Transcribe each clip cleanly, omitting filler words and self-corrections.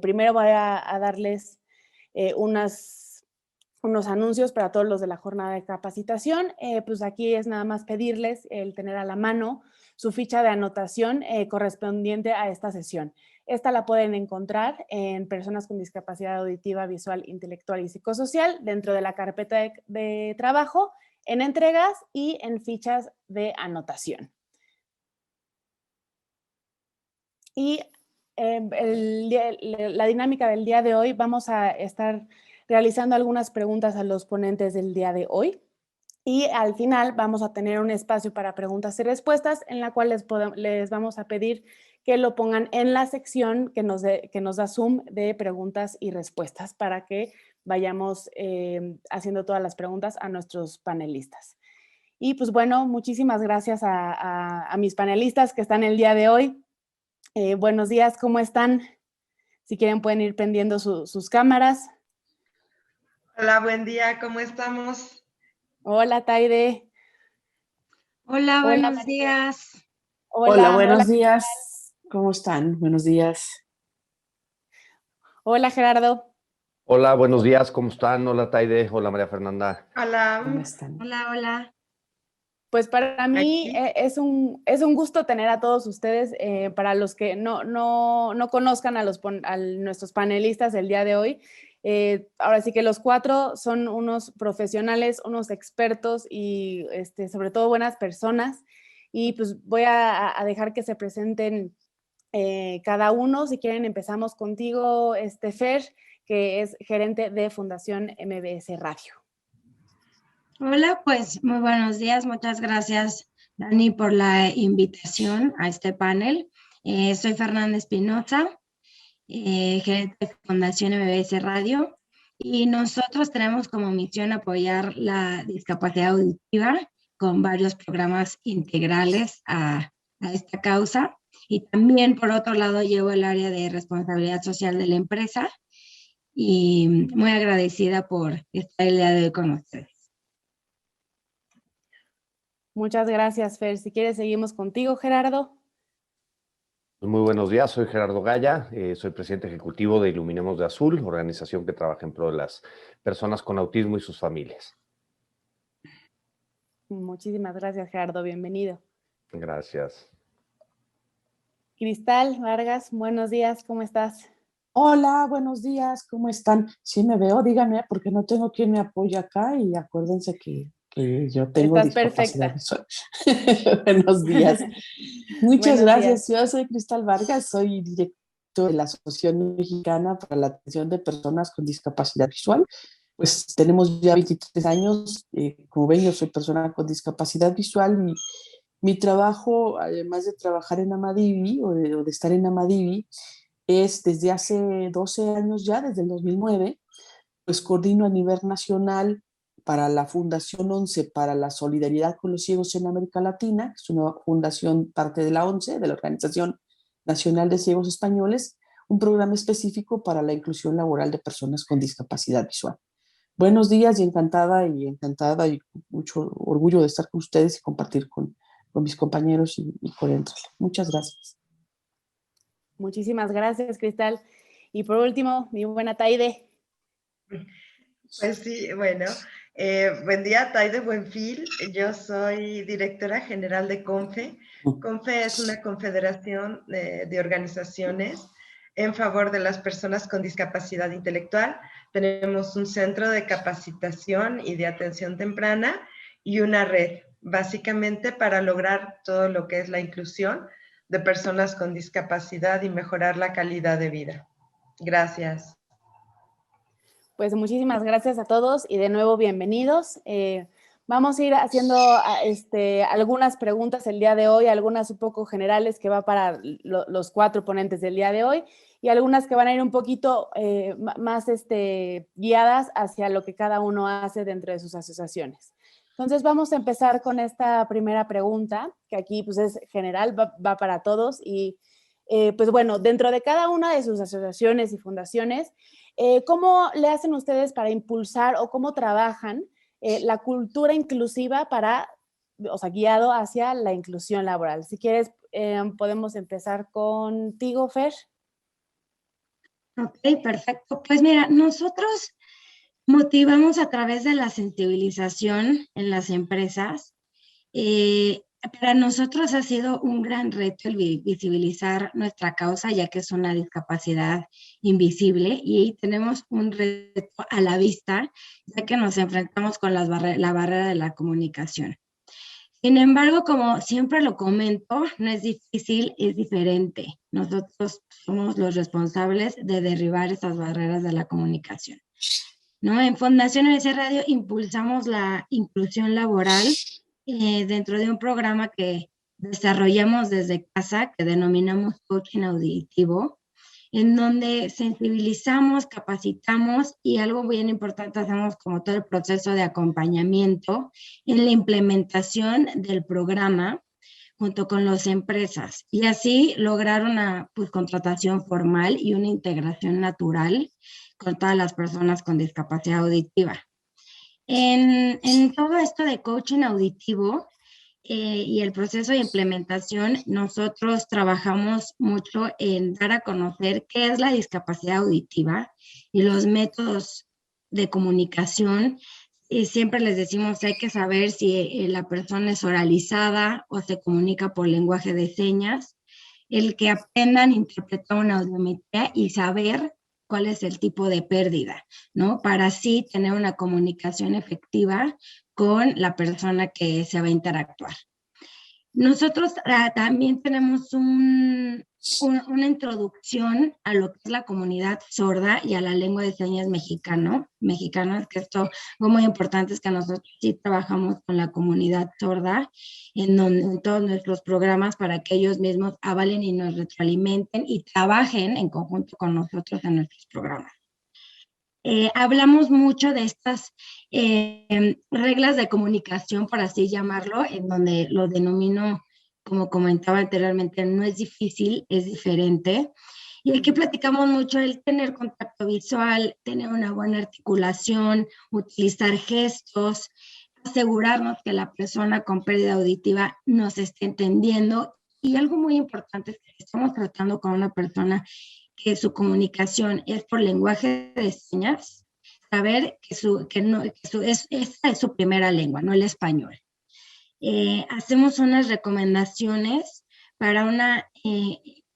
primero voy a darles unos anuncios para todos los de la jornada de capacitación. Pues aquí es nada más pedirles el tener a la mano su ficha de anotación correspondiente a esta sesión. Esta la pueden encontrar en personas con discapacidad auditiva, visual, intelectual y psicosocial dentro de la carpeta de trabajo, en entregas y en fichas de anotación. Y la dinámica del día de hoy, vamos a estar realizando algunas preguntas a los ponentes del día de hoy. Y al final vamos a tener un espacio para preguntas y respuestas en la cual les vamos a pedir que lo pongan en la sección que nos da Zoom de preguntas y respuestas para que vayamos haciendo todas las preguntas a nuestros panelistas. Y pues bueno, muchísimas gracias a mis panelistas que están el día de hoy. Buenos días, ¿cómo están? Si quieren pueden ir prendiendo sus cámaras. Hola, buen día, ¿cómo estamos? Hola, Taide. Hola, buenos días. Hola, buenos días. ¿Cómo están? Buenos días. Hola, Gerardo. Hola, buenos días, ¿cómo están? Hola, Taide. Hola, María Fernanda. Hola. ¿Cómo están? Hola, hola. Pues para mí es un gusto tener a todos ustedes. Para los que no conozcan a nuestros panelistas del día de hoy, ahora sí que los cuatro son unos profesionales, unos expertos y sobre todo buenas personas. Y pues voy a dejar que se presenten cada uno. Si quieren empezamos contigo, Fer, que es gerente de Fundación MBS Radio. Hola, pues muy buenos días. Muchas gracias, Dani, por la invitación a este panel. Soy Fernanda Espinosa, gerente de Fundación MBS Radio, y nosotros tenemos como misión apoyar la discapacidad auditiva con varios programas integrales a esta causa. Y también, por otro lado, llevo el área de responsabilidad social de la empresa y muy agradecida por estar el día de hoy con ustedes. Muchas gracias, Fer. Si quieres, seguimos contigo, Gerardo. Muy buenos días, soy Gerardo Gaya, soy presidente ejecutivo de Iluminemos de Azul, organización que trabaja en pro de las personas con autismo y sus familias. Muchísimas gracias, Gerardo. Bienvenido. Gracias. Cristal Vargas, buenos días, ¿cómo estás? Hola, buenos días, ¿cómo están? Sí me veo, díganme, porque no tengo quien me apoye acá y acuérdense que yo tengo discapacidad visual. Buenos días. Muchas gracias. Yo soy Cristal Vargas, soy director de la Asociación Mexicana para la Atención de Personas con Discapacidad Visual. Pues tenemos ya 23 años, como ven, yo soy persona con discapacidad visual y mi trabajo, además de trabajar en Amadivi o de estar en Amadivi, es desde hace 12 años ya, desde el 2009, pues coordino a nivel nacional para la Fundación ONCE para la Solidaridad con los Ciegos en América Latina, que es una fundación parte de la ONCE, de la Organización Nacional de Ciegos Españoles, un programa específico para la inclusión laboral de personas con discapacidad visual. Buenos días y encantada y mucho orgullo de estar con ustedes y compartir con mis compañeros y por dentro. Muchas gracias. Muchísimas gracias, Cristal. Y por último, mi buena Taide. Pues sí, bueno, buen día, Taide Buenfil. Yo soy directora general de CONFE. CONFE es una confederación de organizaciones en favor de las personas con discapacidad intelectual. Tenemos un centro de capacitación y de atención temprana y una red, básicamente para lograr todo lo que es la inclusión de personas con discapacidad y mejorar la calidad de vida. Gracias. Pues muchísimas gracias a todos y de nuevo bienvenidos. Vamos a ir haciendo algunas preguntas el día de hoy, algunas un poco generales que va para los cuatro ponentes del día de hoy y algunas que van a ir un poquito más guiadas hacia lo que cada uno hace dentro de sus asociaciones. Entonces vamos a empezar con esta primera pregunta, que aquí pues es general, va para todos y pues bueno, dentro de cada una de sus asociaciones y fundaciones, ¿cómo le hacen ustedes para impulsar o cómo trabajan la cultura inclusiva guiado hacia la inclusión laboral? Si quieres, podemos empezar contigo, Fer. Ok, perfecto. Pues mira, nosotros motivamos a través de la sensibilización en las empresas. Para nosotros ha sido un gran reto el visibilizar nuestra causa, ya que es una discapacidad invisible y tenemos un reto a la vista, ya que nos enfrentamos con la barrera de la comunicación. Sin embargo, como siempre lo comento, no es difícil, es diferente. Nosotros somos los responsables de derribar esas barreras de la comunicación, ¿no? En Fundación ABC Radio impulsamos la inclusión laboral dentro de un programa que desarrollamos desde casa, que denominamos coaching auditivo, en donde sensibilizamos, capacitamos y algo bien importante, hacemos como todo el proceso de acompañamiento en la implementación del programa junto con las empresas y así lograr una contratación formal y una integración natural con todas las personas con discapacidad auditiva. En todo esto de coaching auditivo y el proceso de implementación, nosotros trabajamos mucho en dar a conocer qué es la discapacidad auditiva y los métodos de comunicación. Y siempre les decimos, hay que saber si la persona es oralizada o se comunica por lenguaje de señas, el que aprendan a interpretar una audiometría y saber cuál es el tipo de pérdida, ¿no? Para así tener una comunicación efectiva con la persona que se va a interactuar. Nosotros también tenemos una introducción a lo que es la comunidad sorda y a la lengua de señas mexicanas, que esto, lo muy importante es que nosotros sí trabajamos con la comunidad sorda en todos nuestros programas para que ellos mismos avalen y nos retroalimenten y trabajen en conjunto con nosotros en nuestros programas. Hablamos mucho de estas reglas de comunicación, por así llamarlo, en donde lo denomino, como comentaba anteriormente, no es difícil, es diferente. Y aquí platicamos mucho el tener contacto visual, tener una buena articulación, utilizar gestos, asegurarnos que la persona con pérdida auditiva nos esté entendiendo. Y algo muy importante es que estamos tratando con una persona que su comunicación es por lenguaje de señas, saber que esta es su primera lengua, no el español. Hacemos unas recomendaciones para una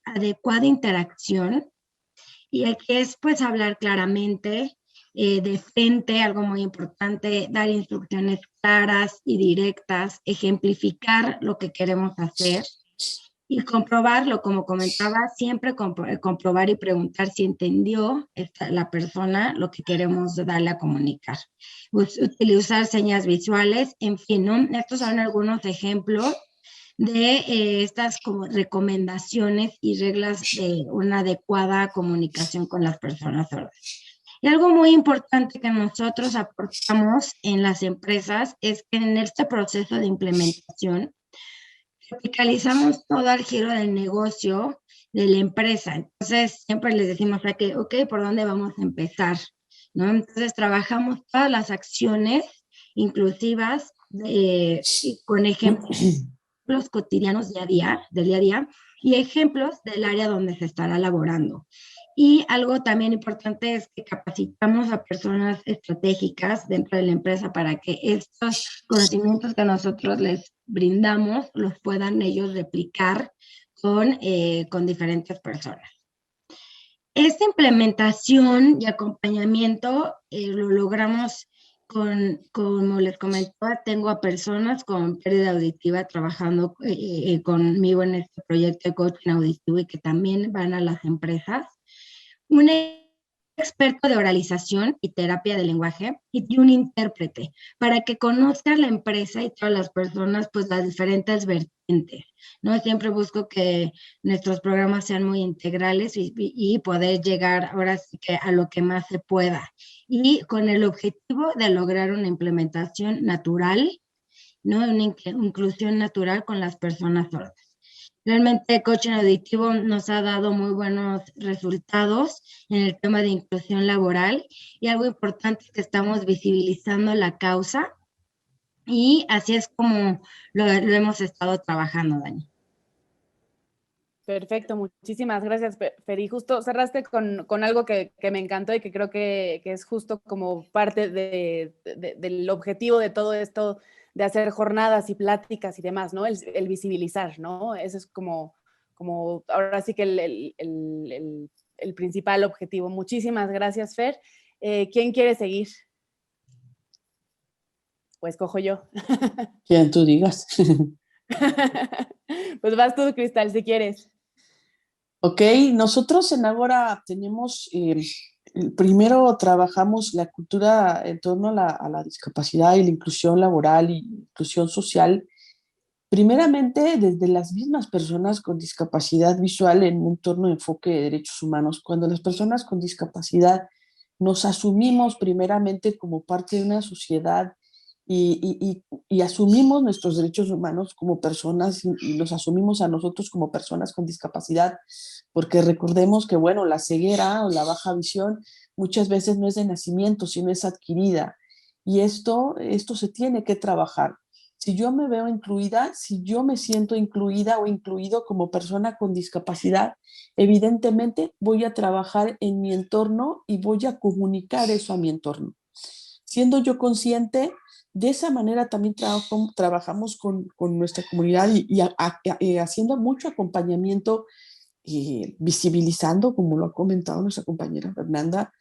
adecuada interacción y aquí es pues hablar claramente, de frente, algo muy importante, dar instrucciones claras y directas, ejemplificar lo que queremos hacer. Y comprobarlo, como comentaba, siempre comprobar y preguntar si entendió la persona lo que queremos darle a comunicar. Utilizar señas visuales, en fin, ¿no? Estos son algunos ejemplos de estas como recomendaciones y reglas de una adecuada comunicación con las personas sordas. Y algo muy importante que nosotros aportamos en las empresas es que en este proceso de implementación tropicalizamos todo el giro del negocio de la empresa. Entonces, siempre les decimos, ok, ¿por dónde vamos a empezar? ¿No? Entonces, trabajamos todas las acciones inclusivas con ejemplos cotidianos del día a día y ejemplos del área donde se estará elaborando. Y algo también importante es que capacitamos a personas estratégicas dentro de la empresa para que estos conocimientos que nosotros les brindamos los puedan ellos replicar con diferentes personas. Esta implementación y acompañamiento lo logramos como les comentaba, tengo a personas con pérdida auditiva trabajando conmigo en este proyecto de coaching auditivo y que también van a las empresas. Un experto de oralización y terapia de lenguaje y un intérprete para que conozca la empresa y todas las personas pues las diferentes vertientes, ¿no? Siempre busco que nuestros programas sean muy integrales y poder llegar ahora sí que a lo que más se pueda y con el objetivo de lograr una implementación natural, ¿no? Una inclusión natural con las personas sordas. Realmente el coaching auditivo nos ha dado muy buenos resultados en el tema de inclusión laboral y algo importante es que estamos visibilizando la causa y así es como lo hemos estado trabajando, Dani. Perfecto, muchísimas gracias, Fer. Y justo cerraste con algo que me encantó y que creo que es justo como parte del objetivo de todo esto, de hacer jornadas y pláticas y demás, ¿no? El visibilizar, ¿no? Eso es como ahora sí que el principal objetivo. Muchísimas gracias, Fer. ¿Quién quiere seguir? Pues cojo yo. Quien tú digas. Pues vas tú, Cristal, si quieres. Ok, nosotros en Ágora tenemos, primero trabajamos la cultura en torno a la discapacidad y la inclusión laboral y inclusión social, primeramente desde las mismas personas con discapacidad visual en un entorno de enfoque de derechos humanos. Cuando las personas con discapacidad nos asumimos primeramente como parte de una sociedad y asumimos nuestros derechos humanos como personas y los asumimos a nosotros como personas con discapacidad, porque recordemos que, bueno, la ceguera o la baja visión muchas veces no es de nacimiento, sino es adquirida. Y esto se tiene que trabajar. Si yo me veo incluida, si yo me siento incluida o incluido como persona con discapacidad, evidentemente voy a trabajar en mi entorno y voy a comunicar eso a mi entorno. Siendo yo consciente, de esa manera también trabajamos con nuestra comunidad y haciendo mucho acompañamiento, visibilizando, como lo ha comentado nuestra compañera Fernanda,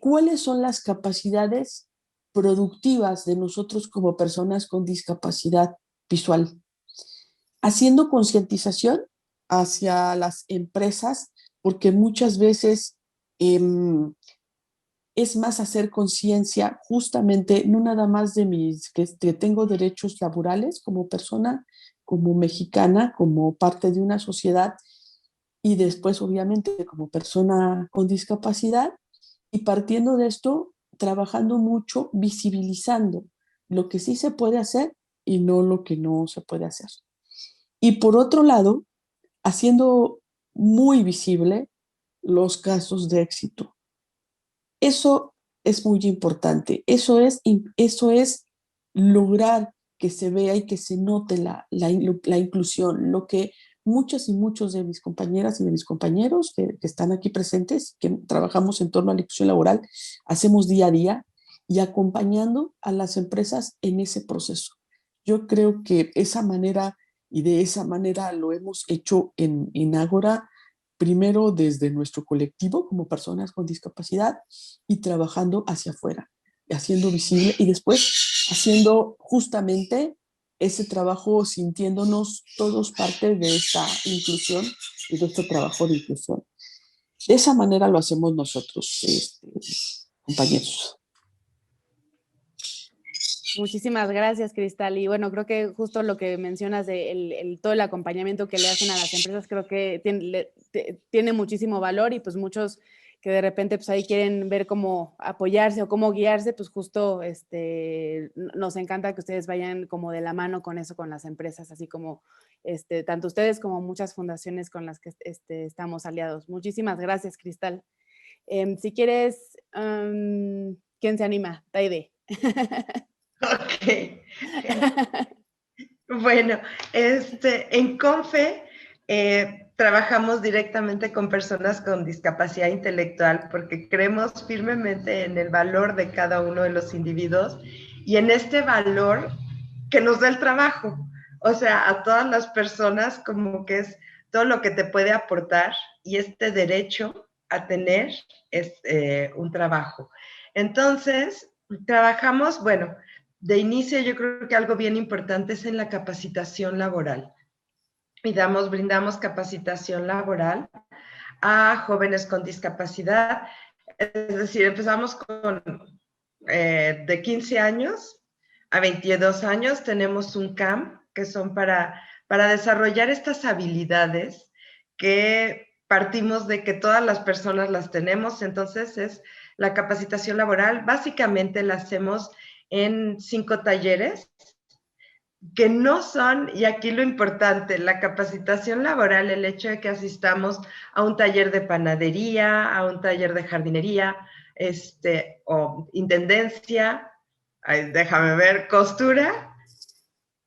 cuáles son las capacidades productivas de nosotros como personas con discapacidad visual, haciendo concientización hacia las empresas, porque muchas veces es más hacer conciencia justamente, no nada más de que tengo derechos laborales como persona, como mexicana, como parte de una sociedad, y después obviamente como persona con discapacidad, y partiendo de esto, trabajando mucho, visibilizando lo que sí se puede hacer y no lo que no se puede hacer. Y por otro lado, haciendo muy visible los casos de éxito. Eso es muy importante. Eso es lograr que se vea y que se note la inclusión, lo que muchas y muchos de mis compañeras y de mis compañeros que están aquí presentes, que trabajamos en torno a la inclusión laboral, hacemos día a día y acompañando a las empresas en ese proceso. Yo creo que esa manera y de esa manera lo hemos hecho en Ágora, primero desde nuestro colectivo como personas con discapacidad y trabajando hacia afuera, haciendo visible y después haciendo justamente ese trabajo, sintiéndonos todos parte de esta inclusión y de este trabajo de inclusión. De esa manera lo hacemos nosotros, compañeros. Muchísimas gracias, Cristal. Y bueno, creo que justo lo que mencionas de todo el acompañamiento que le hacen a las empresas, creo que tiene muchísimo valor y pues muchos que de repente pues ahí quieren ver cómo apoyarse o cómo guiarse, pues justo nos encanta que ustedes vayan como de la mano con eso, con las empresas, así como tanto ustedes como muchas fundaciones con las que estamos aliados. Muchísimas gracias, Cristal. Si quieres, ¿quién se anima? Taide. Ok. Bueno, en CONFE trabajamos directamente con personas con discapacidad intelectual porque creemos firmemente en el valor de cada uno de los individuos y en este valor que nos da el trabajo. O sea, a todas las personas como que es todo lo que te puede aportar y este derecho a tener un trabajo. Entonces, trabajamos, bueno, de inicio yo creo que algo bien importante es en la capacitación laboral. Y brindamos capacitación laboral a jóvenes con discapacidad. Es decir, empezamos con de 15 años a 22 años. Tenemos un CAM que son para desarrollar estas habilidades que partimos de que todas las personas las tenemos. Entonces es la capacitación laboral. Básicamente la hacemos en 5 talleres que no son, y aquí lo importante, la capacitación laboral, el hecho de que asistamos a un taller de panadería, a un taller de jardinería, o intendencia, déjame ver, costura,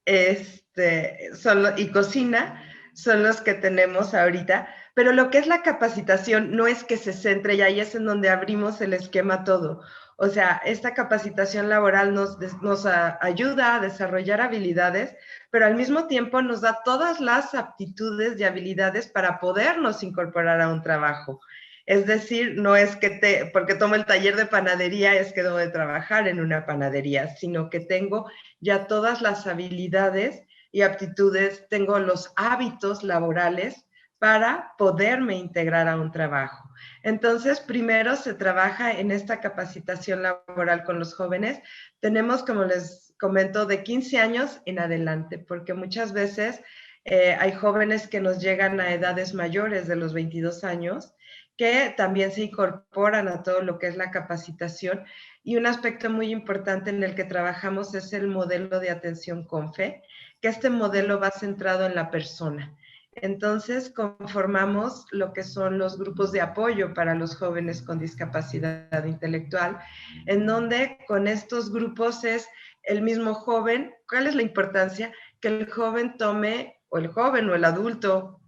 y cocina, son los que tenemos ahorita, pero lo que es la capacitación no es que se centre, y ahí es en donde abrimos el esquema todo. O sea, esta capacitación laboral nos ayuda a desarrollar habilidades, pero al mismo tiempo nos da todas las aptitudes y habilidades para podernos incorporar a un trabajo. Es decir, no es que porque tomo el taller de panadería, es que debo de trabajar en una panadería, sino que tengo ya todas las habilidades y aptitudes, tengo los hábitos laborales para poderme integrar a un trabajo. Entonces, primero se trabaja en esta capacitación laboral con los jóvenes. Tenemos, como les comento, de 15 años en adelante, porque muchas veces hay jóvenes que nos llegan a edades mayores de los 22 años, que también se incorporan a todo lo que es la capacitación. Y un aspecto muy importante en el que trabajamos es el modelo de atención CONFE, que este modelo va centrado en la persona. Entonces, conformamos lo que son los grupos de apoyo para los jóvenes con discapacidad intelectual, en donde con estos grupos es el mismo joven. ¿Cuál es la importancia? Que el joven tome, o el joven o el adulto,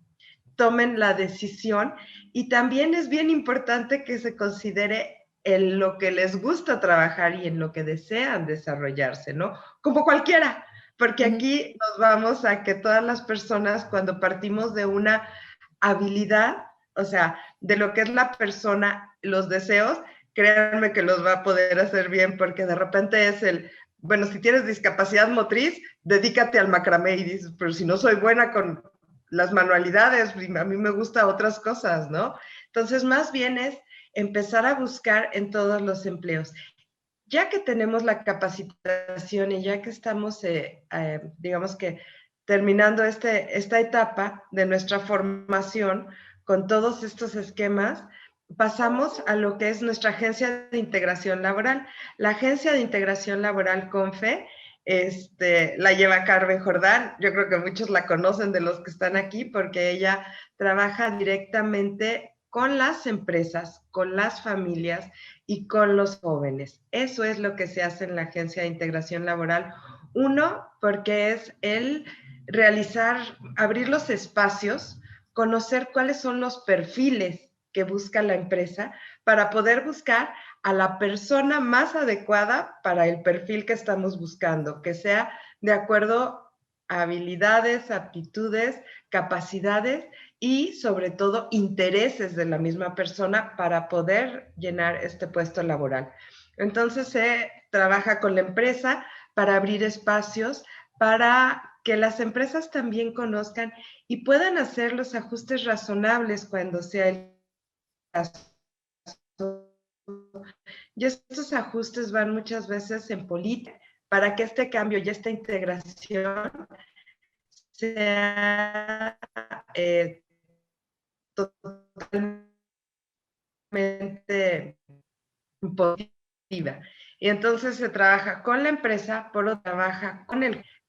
tomen la decisión, y también es bien importante que se considere en lo que les gusta trabajar y en lo que desean desarrollarse, ¿no? Como cualquiera, porque aquí nos vamos a que todas las personas, cuando partimos de una habilidad, o sea, de lo que es la persona, los deseos, créanme que los va a poder hacer bien, porque de repente es bueno, si tienes discapacidad motriz, dedícate al macramé, y dices, pero si no soy buena con las manualidades, a mí me gustan otras cosas, ¿no? Entonces, más bien es empezar a buscar en todos los empleos. Ya que tenemos la capacitación y ya que estamos, digamos que terminando esta etapa de nuestra formación con todos estos esquemas, pasamos a lo que es nuestra agencia de integración laboral. La agencia de integración laboral CONFE la lleva Carmen Jordán. Yo creo que muchos la conocen de los que están aquí, porque ella trabaja directamente con las empresas, con las familias y con los jóvenes. Eso es lo que se hace en la Agencia de Integración Laboral. Uno, porque es el abrir los espacios, conocer cuáles son los perfiles que busca la empresa para poder buscar a la persona más adecuada para el perfil que estamos buscando, que sea de acuerdo a habilidades, aptitudes, capacidades y sobre todo intereses de la misma persona para poder llenar este puesto laboral. Entonces se trabaja con la empresa para abrir espacios para que las empresas también conozcan y puedan hacer los ajustes razonables cuando sea el caso. Y estos ajustes van muchas veces en política para que este cambio y esta integración sea totalmente positiva. Y entonces se trabaja con la empresa, trabaja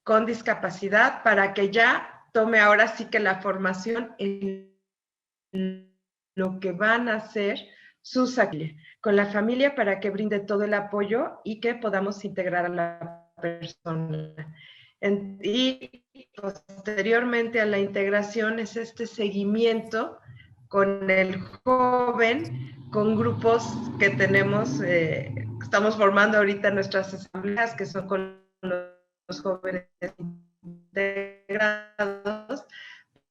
con discapacidad para que ya tome ahora sí que la formación en lo que van a hacer sus actividades, con la familia para que brinde todo el apoyo y que podamos integrar a la persona. Y posteriormente a la integración es este seguimiento con el joven, con grupos que tenemos, estamos formando ahorita nuestras asambleas, que son con los jóvenes integrados,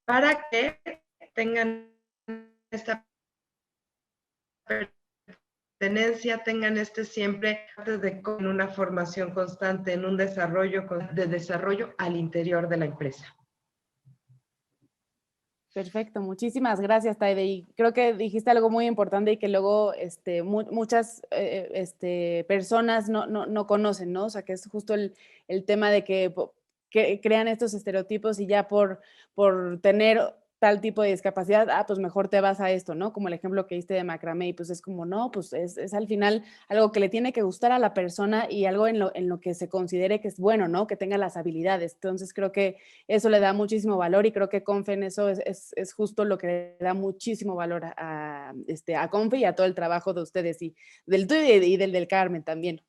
para que tengan esta pertenencia, tengan siempre en una formación constante, en un desarrollo al interior de la empresa. Perfecto, muchísimas gracias, Taide. Y creo que dijiste algo muy importante y que luego muchas personas no conocen, ¿no? O sea, que es justo el tema de que crean estos estereotipos y ya por tener tal tipo de discapacidad, pues mejor te vas a esto, ¿no? Como el ejemplo que diste de macramé, y pues es como, no, pues es al final algo que le tiene que gustar a la persona y algo en lo que se considere que es bueno, ¿no? Que tenga las habilidades. Entonces creo que eso le da muchísimo valor y creo que CONFE en eso es justo lo que le da muchísimo valor a CONFE y a todo el trabajo de ustedes y del tuyo y del Carmen también.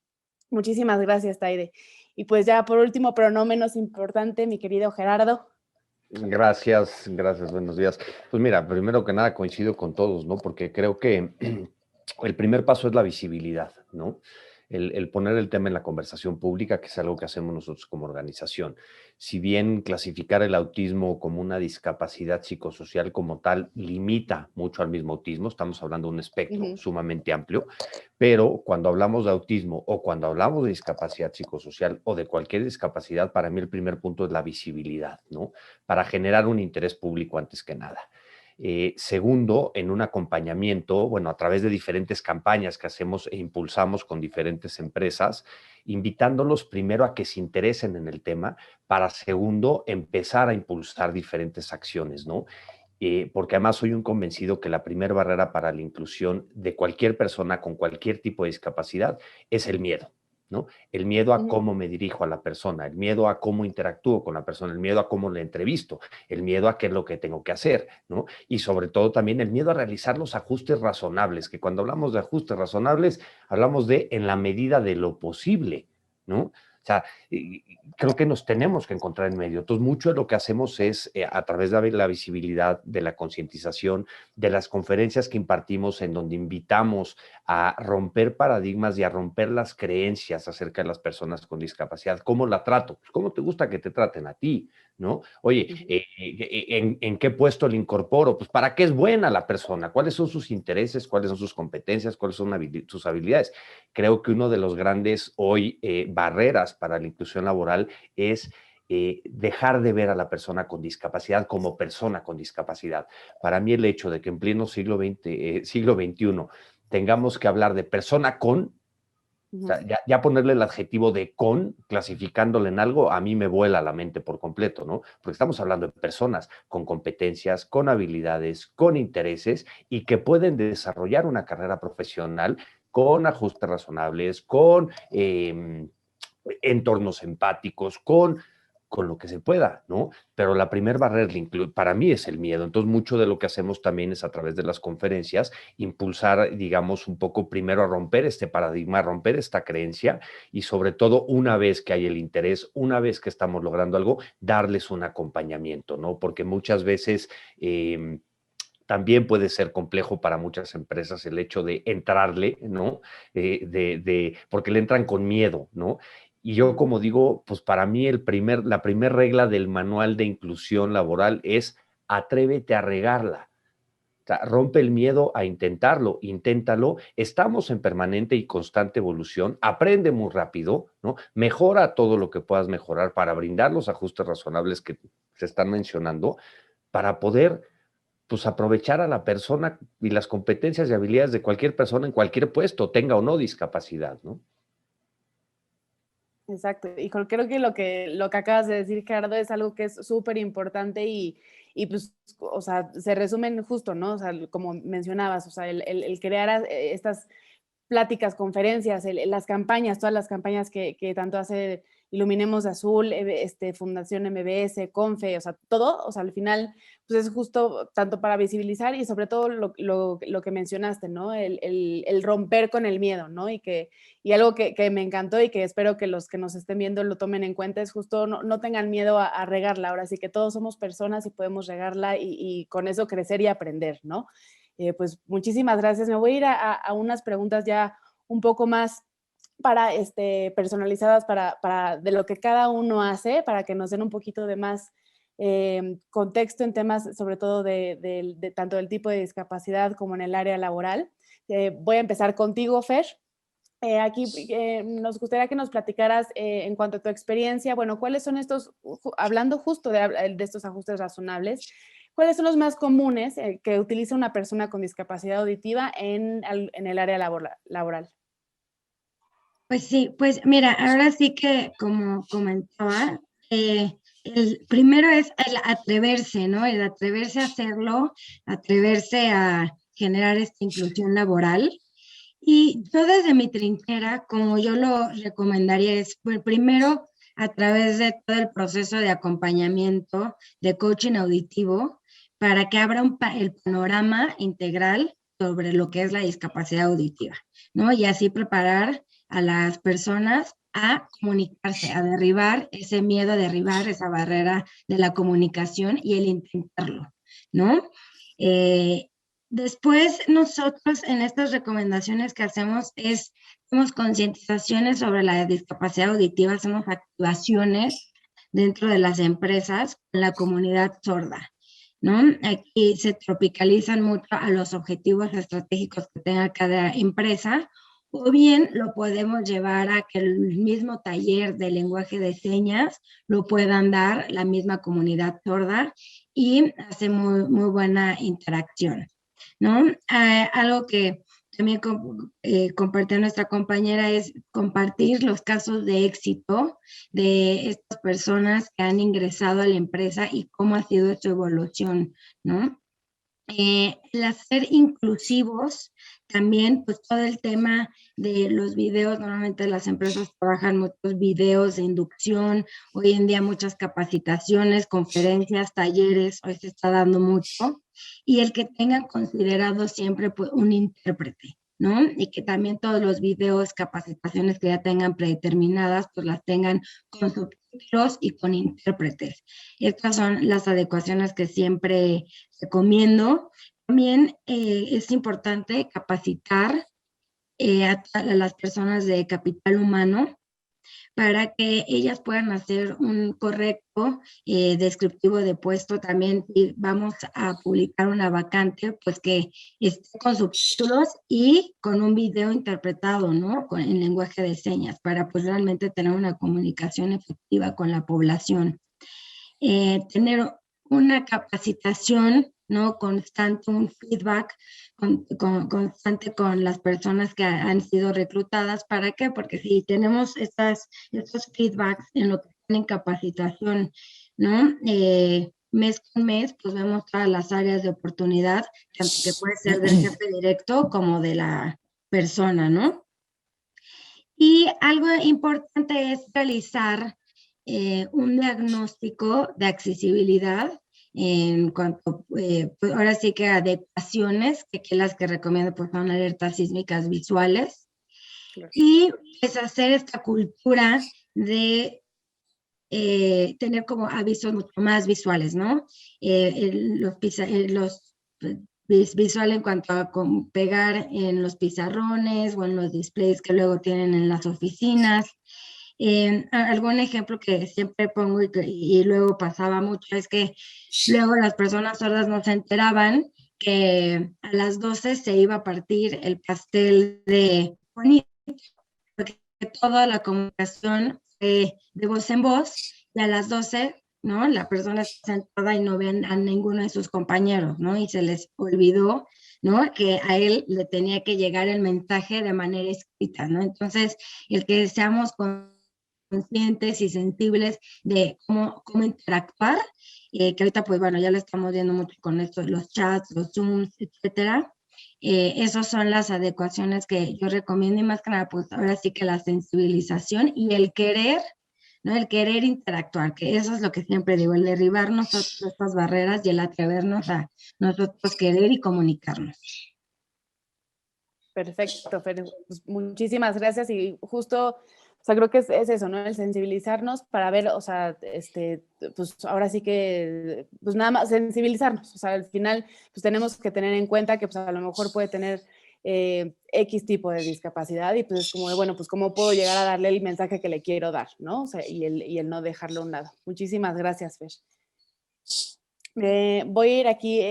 Muchísimas gracias, Taide. Y pues ya por último, pero no menos importante, mi querido Gerardo. Gracias, buenos días. Pues mira, primero que nada coincido con todos, ¿no? Porque creo que el primer paso es la visibilidad, ¿no? El poner el tema en la conversación pública, que es algo que hacemos nosotros como organización. Si bien clasificar el autismo como una discapacidad psicosocial como tal limita mucho al mismo autismo, estamos hablando de un espectro sumamente amplio, pero cuando hablamos de autismo o cuando hablamos de discapacidad psicosocial o de cualquier discapacidad, para mí el primer punto es la visibilidad, ¿no? Para generar un interés público antes que nada. Segundo, en un acompañamiento, bueno, a través de diferentes campañas que hacemos e impulsamos con diferentes empresas, invitándolos primero a que se interesen en el tema, para segundo, empezar a impulsar diferentes acciones, ¿no? Porque además soy un convencido que la primera barrera para la inclusión de cualquier persona con cualquier tipo de discapacidad es el miedo, ¿no? El miedo a cómo me dirijo a la persona, el miedo a cómo interactúo con la persona, el miedo a cómo le entrevisto, el miedo a qué es lo que tengo que hacer, ¿no? Y sobre todo también el miedo a realizar los ajustes razonables, que cuando hablamos de ajustes razonables, hablamos de en la medida de lo posible, ¿no? O sea, creo que nos tenemos que encontrar en medio. Entonces, mucho de lo que hacemos es, a través de la visibilidad, de la concientización, de las conferencias que impartimos en donde invitamos a romper paradigmas y a romper las creencias acerca de las personas con discapacidad. ¿Cómo la trato? Pues, ¿cómo te gusta que te traten a ti? ¿No? Oye, ¿en qué puesto le incorporo? Pues, ¿para qué es buena la persona? ¿Cuáles son sus intereses? ¿Cuáles son sus competencias? ¿Cuáles son sus habilidades? Creo que uno de los grandes hoy barreras para la inclusión laboral es dejar de ver a la persona con discapacidad como persona con discapacidad. Para mí el hecho de que en pleno siglo XXI tengamos que hablar de persona con, o sea, ya ponerle el adjetivo de con, clasificándole en algo, a mí me vuela la mente por completo, ¿no? Porque estamos hablando de personas con competencias, con habilidades, con intereses y que pueden desarrollar una carrera profesional con ajustes razonables, con entornos empáticos, con lo que se pueda, ¿no? Pero la primer barrera para mí es el miedo. Entonces, mucho de lo que hacemos también es a través de las conferencias, impulsar, digamos, un poco primero a romper este paradigma, a romper esta creencia y sobre todo, una vez que hay el interés, una vez que estamos logrando algo, darles un acompañamiento, ¿no? Porque muchas veces también puede ser complejo para muchas empresas el hecho de entrarle, ¿no? Porque le entran con miedo, ¿no? Y yo, como digo, pues para mí la primera regla del manual de inclusión laboral es atrévete a regarla. O sea, rompe el miedo a intentarlo, inténtalo. Estamos en permanente y constante evolución. Aprende muy rápido, ¿no? Mejora todo lo que puedas mejorar para brindar los ajustes razonables que se están mencionando, para poder pues aprovechar a la persona y las competencias y habilidades de cualquier persona en cualquier puesto, tenga o no discapacidad, ¿no? Exacto. Y creo que lo que acabas de decir, Gerardo, es algo que es súper importante y pues, o sea, se resumen justo, ¿no? O sea, como mencionabas, o sea, el crear estas pláticas, conferencias, las campañas, todas las campañas que tanto hace Iluminemos de Azul, Fundación MBS, Confe, o sea, todo, o sea, al final, pues es justo tanto para visibilizar y sobre todo lo que mencionaste, ¿no? El romper con el miedo, ¿no? Y algo que me encantó y que espero que los que nos estén viendo lo tomen en cuenta es justo no tengan miedo a regarla. Ahora sí que todos somos personas y podemos regarla y con eso crecer y aprender, ¿no? Pues muchísimas gracias. Me voy a ir a unas preguntas ya un poco más personalizadas de lo que cada uno hace, para que nos den un poquito de más contexto en temas, sobre todo de tanto del tipo de discapacidad como en el área laboral. Voy a empezar contigo, Fer. Aquí nos gustaría que nos platicaras en cuanto a tu experiencia, bueno, ¿cuáles son hablando justo de estos ajustes razonables, cuáles son los más comunes que utiliza una persona con discapacidad auditiva en el área laboral? Pues sí, pues mira, ahora sí que como comentaba, el primero es el atreverse, ¿no? El atreverse a hacerlo, atreverse a generar esta inclusión laboral. Y yo desde mi trinchera, como yo lo recomendaría, es pues, primero a través de todo el proceso de acompañamiento, de coaching auditivo, para que abra el panorama integral sobre lo que es la discapacidad auditiva, ¿no? Y así preparar a las personas a comunicarse, a derribar ese miedo, a derribar esa barrera de la comunicación y el intentarlo, ¿no? Después nosotros en estas recomendaciones que hacemos concientizaciones sobre la discapacidad auditiva, hacemos activaciones dentro de las empresas con la comunidad sorda, ¿no? Aquí se tropicalizan mucho a los objetivos estratégicos que tenga cada empresa, o bien lo podemos llevar a que el mismo taller de lenguaje de señas lo puedan dar la misma comunidad sorda y hace muy, muy buena interacción, ¿no? Algo que también compartió nuestra compañera es compartir los casos de éxito de estas personas que han ingresado a la empresa y cómo ha sido su evolución, ¿no? El hacer inclusivos también, pues todo el tema de los videos, normalmente las empresas trabajan muchos videos de inducción, hoy en día muchas capacitaciones, conferencias, talleres, hoy se está dando mucho, y el que tengan considerado siempre pues, un intérprete, ¿no? Y que también todos los videos, capacitaciones que ya tengan predeterminadas, pues las tengan con subtítulos y con intérpretes. Estas son las adecuaciones que siempre recomiendo. También es importante capacitar a las personas de capital humano para que ellas puedan hacer un correcto descriptivo de puesto. También vamos a publicar una vacante, pues que esté con subtítulos y con un video interpretado, ¿no? En lenguaje de señas, para pues realmente tener una comunicación efectiva con la población. Tener una capacitación, ¿no? Constante, un feedback constante con las personas que han sido reclutadas. ¿Para qué? Porque si tenemos estos feedbacks en lo que tienen capacitación, ¿no? Mes con mes, pues vemos todas las áreas de oportunidad, tanto que puede ser del jefe directo como de la persona, ¿no? Y algo importante es realizar un diagnóstico de accesibilidad en cuanto, pues ahora sí que adecuaciones, que las que recomiendo pues son alertas sísmicas visuales, claro. Y pues hacer esta cultura de tener como avisos mucho más visuales, ¿no? Visual en cuanto a pegar en los pizarrones o en los displays que luego tienen en las oficinas. Algún ejemplo que siempre pongo y luego pasaba mucho es que luego las personas sordas no se enteraban que a las 12 se iba a partir el pastel de Juanito, porque toda la comunicación fue de voz en voz y a las 12, ¿no? La persona está sentada y no ven a ninguno de sus compañeros, ¿no? Y se les olvidó, ¿no? Que a él le tenía que llegar el mensaje de manera escrita, ¿no? Entonces, el que seamos conscientes y sensibles de cómo interactuar, que ahorita pues bueno, ya lo estamos viendo mucho con esto, los chats, los Zooms, etcétera. Esas son las adecuaciones que yo recomiendo y más que nada pues ahora sí que la sensibilización y el querer, ¿no? El querer interactuar, que eso es lo que siempre digo, el derribarnos todas estas barreras y el atrevernos a nosotros querer y comunicarnos. Perfecto, Fer. Pues muchísimas gracias y justo, o sea, creo que es eso, ¿no? El sensibilizarnos para ver, o sea, pues ahora sí que, pues nada más sensibilizarnos, o sea, al final, pues tenemos que tener en cuenta que pues a lo mejor puede tener X tipo de discapacidad y pues es como de, bueno, pues cómo puedo llegar a darle el mensaje que le quiero dar, ¿no? O sea, y el no dejarlo a un lado. Muchísimas gracias, Fer. Voy a ir aquí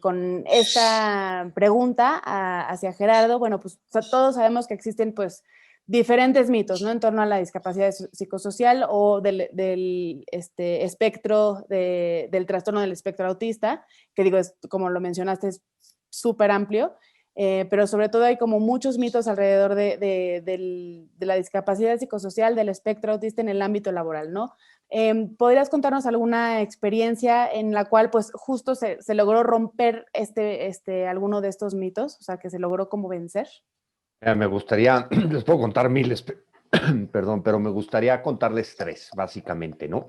con esta pregunta hacia Gerardo. Bueno, pues todos sabemos que existen pues diferentes mitos, ¿no? En torno a la discapacidad psicosocial o del espectro, del trastorno del espectro autista, que digo, como lo mencionaste, es súper amplio, pero sobre todo hay como muchos mitos alrededor de la discapacidad psicosocial, del espectro autista en el ámbito laboral, ¿no? ¿Podrías contarnos alguna experiencia en la cual pues justo se logró romper alguno de estos mitos? O sea, que se logró como vencer. Me gustaría, les puedo contar miles, perdón, pero me gustaría contarles tres, básicamente, ¿no?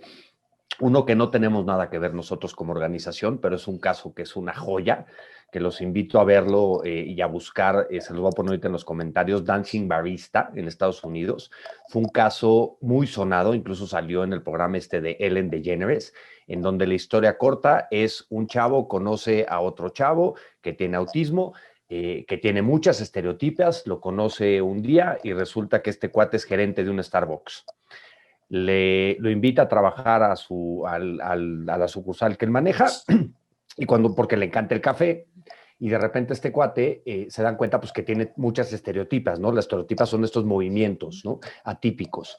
Uno que no tenemos nada que ver nosotros como organización, pero es un caso que es una joya, que los invito a verlo y a buscar, se los voy a poner ahorita en los comentarios, Dancing Barista en Estados Unidos. Fue un caso muy sonado, incluso salió en el programa de Ellen DeGeneres, en donde la historia corta es un chavo conoce a otro chavo que tiene autismo, que tiene muchas estereotipas, lo conoce un día y resulta que este cuate es gerente de un Starbucks. Lo invita a trabajar a la sucursal que él maneja, y porque le encanta el café, y de repente este cuate se dan cuenta pues, que tiene muchas estereotipas, ¿no? Las estereotipas son estos movimientos, ¿no? Atípicos.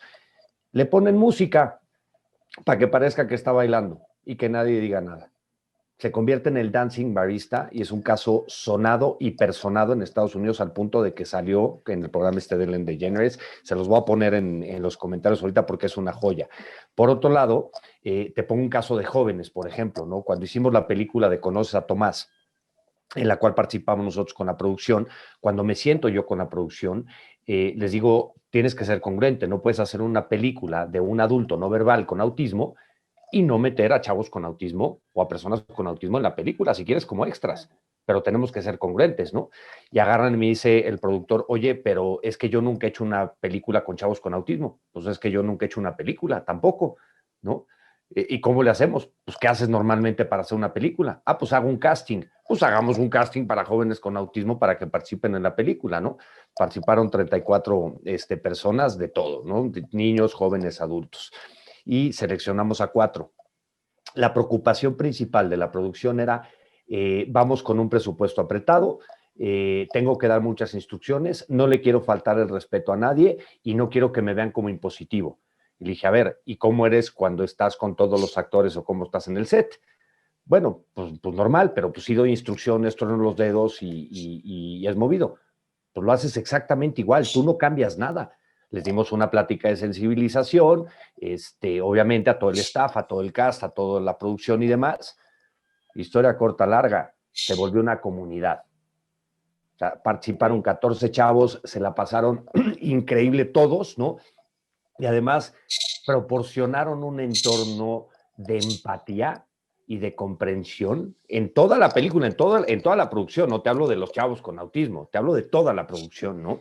Le ponen música para que parezca que está bailando y que nadie diga nada. Se convierte en el Dancing Barista y es un caso sonado y personado en Estados Unidos al punto de que salió en el programa de Ellen DeGeneres. Se los voy a poner en los comentarios ahorita porque es una joya. Por otro lado, te pongo un caso de jóvenes, por ejemplo, ¿no? Cuando hicimos la película de Conoces a Tomás, en la cual participamos nosotros con la producción, cuando me siento yo con la producción, les digo, tienes que ser congruente, no puedes hacer una película de un adulto no verbal con autismo y no meter a chavos con autismo o a personas con autismo en la película, si quieres, como extras. Pero tenemos que ser congruentes, ¿no? Y agarran y me dice el productor, oye, pero es que yo nunca he hecho una película con chavos con autismo. Pues es que yo nunca he hecho una película, tampoco, ¿no? ¿Y cómo le hacemos? Pues, ¿qué haces normalmente para hacer una película? Ah, pues hago un casting. Pues hagamos un casting para jóvenes con autismo para que participen en la película, ¿no? Participaron 34 personas de todo, ¿no? De niños, jóvenes, adultos. Y seleccionamos a 4. La preocupación principal de la producción era, vamos con un presupuesto apretado, tengo que dar muchas instrucciones, no le quiero faltar el respeto a nadie y no quiero que me vean como impositivo. Y le dije, a ver, ¿y cómo eres cuando estás con todos los actores o cómo estás en el set? Bueno, pues normal, pero pues sí doy instrucciones, trueno los dedos y es movido. Pues lo haces exactamente igual, tú no cambias nada. Les dimos una plática de sensibilización, obviamente a todo el staff, a todo el cast, a toda la producción y demás. Historia corta, larga, se volvió una comunidad. O sea, participaron 14 chavos, se la pasaron increíble todos, ¿no? Y además proporcionaron un entorno de empatía y de comprensión en toda la película, en toda la producción. No te hablo de los chavos con autismo, te hablo de toda la producción, ¿no?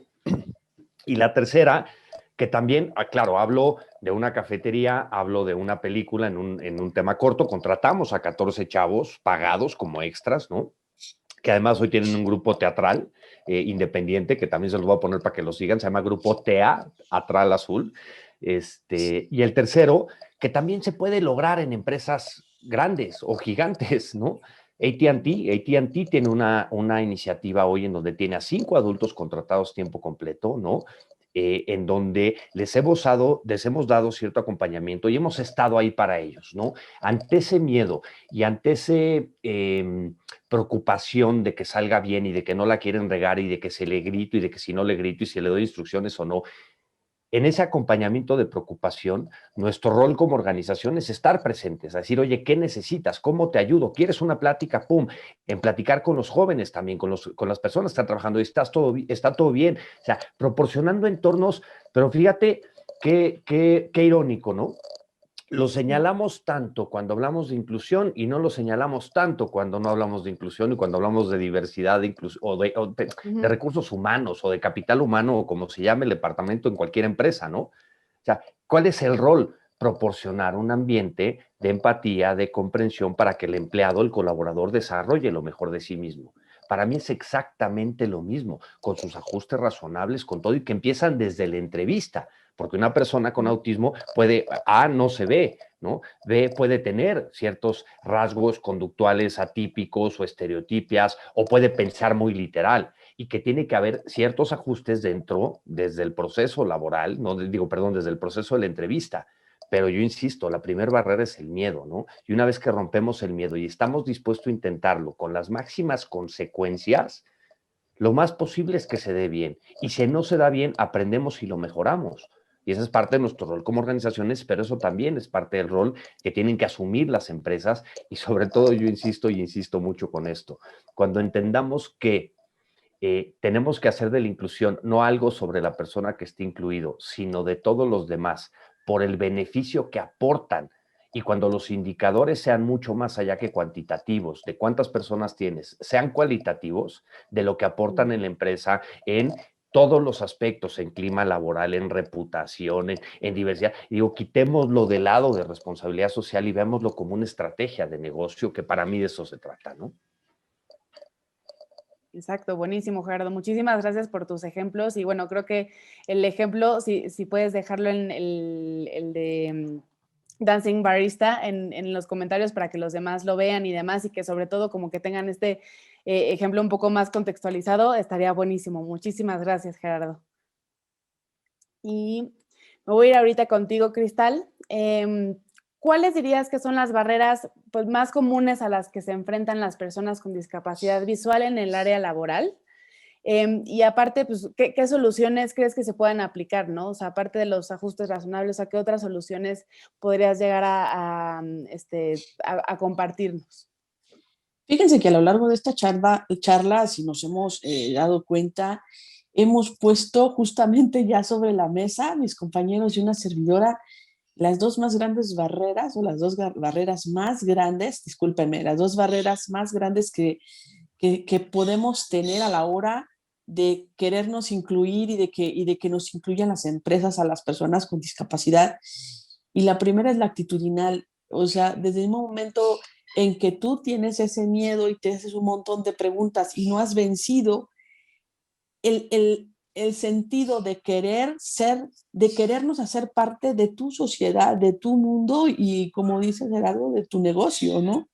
Y la tercera, que también, claro, hablo de una cafetería, hablo de una película en un tema corto, contratamos a 14 chavos pagados como extras, ¿no? Que además hoy tienen un grupo teatral independiente, que también se los voy a poner para que lo sigan, se llama Grupo TEA, Atral Azul. Y el tercero, que también se puede lograr en empresas grandes o gigantes, ¿no? AT&T tiene una iniciativa hoy en donde tiene a 5 adultos contratados tiempo completo, ¿no? En donde les hemos dado cierto acompañamiento y hemos estado ahí para ellos, ¿no? Ante ese miedo y ante ese preocupación de que salga bien y de que no la quieren regar y de que se le grito y de que si no le grito y si le doy instrucciones o no, en ese acompañamiento de preocupación, nuestro rol como organización es estar presentes, a decir, oye, ¿qué necesitas? ¿Cómo te ayudo? ¿Quieres una plática? ¡Pum! En platicar con los jóvenes también, con las personas que están trabajando y está todo bien. O sea, proporcionando entornos, pero fíjate qué irónico, ¿no? Lo señalamos tanto cuando hablamos de inclusión y no lo señalamos tanto cuando no hablamos de inclusión y cuando hablamos de diversidad o de recursos humanos o de capital humano o como se llame el departamento en cualquier empresa, ¿no? O sea, ¿cuál es el rol? Proporcionar un ambiente de empatía, de comprensión para que el empleado, el colaborador desarrolle lo mejor de sí mismo. Para mí es exactamente lo mismo, con sus ajustes razonables, con todo y que empiezan desde la entrevista. Porque una persona con autismo no se ve, ¿no? Puede tener ciertos rasgos conductuales atípicos o estereotipias, o puede pensar muy literal, y que tiene que haber ciertos ajustes desde el proceso laboral, desde el proceso de la entrevista. Pero yo insisto, la primera barrera es el miedo, ¿no? Y una vez que rompemos el miedo y estamos dispuestos a intentarlo con las máximas consecuencias, lo más posible es que se dé bien. Y si no se da bien, aprendemos y lo mejoramos. Y esa es parte de nuestro rol como organizaciones, pero eso también es parte del rol que tienen que asumir las empresas. Y sobre todo yo insisto mucho con esto. Cuando entendamos que tenemos que hacer de la inclusión no algo sobre la persona que esté incluido, sino de todos los demás, por el beneficio que aportan Y cuando los indicadores sean mucho más allá que cuantitativos, de cuántas personas tienes, sean cualitativos, de lo que aportan en la empresa, en todos los aspectos, en clima laboral, en reputación, en diversidad. Y digo, quitémoslo del lado de responsabilidad social y veámoslo como una estrategia de negocio, que para mí de eso se trata, ¿no? Exacto, buenísimo, Gerardo. Muchísimas gracias por tus ejemplos. Y bueno, creo que el ejemplo, si puedes dejarlo en el de Dancing Barista en los comentarios para que los demás lo vean y demás, y que sobre todo como que tengan este ejemplo un poco más contextualizado, estaría buenísimo. Muchísimas gracias, Gerardo. Y me voy a ir ahorita contigo, Cristal. ¿Cuáles dirías que son las barreras pues, más comunes a las que se enfrentan las personas con discapacidad visual en el área laboral? Y aparte, pues, ¿qué soluciones crees que se puedan aplicar, no? O sea, aparte de los ajustes razonables, ¿a qué otras soluciones podrías llegar a compartirnos? Fíjense que a lo largo de esta charla, si nos hemos dado cuenta, hemos puesto justamente ya sobre la mesa, mis compañeros y una servidora, las dos más grandes barreras, o las dos barreras más grandes, discúlpenme, las dos barreras más grandes que podemos tener a la hora de querernos incluir y de que nos incluyan las empresas a las personas con discapacidad. Y la primera es la actitudinal, o sea, desde el momento en que tú tienes ese miedo y te haces un montón de preguntas y no has vencido el sentido de querer ser, de querernos hacer parte de tu sociedad, de tu mundo y, como dice Gerardo, de tu negocio, ¿no?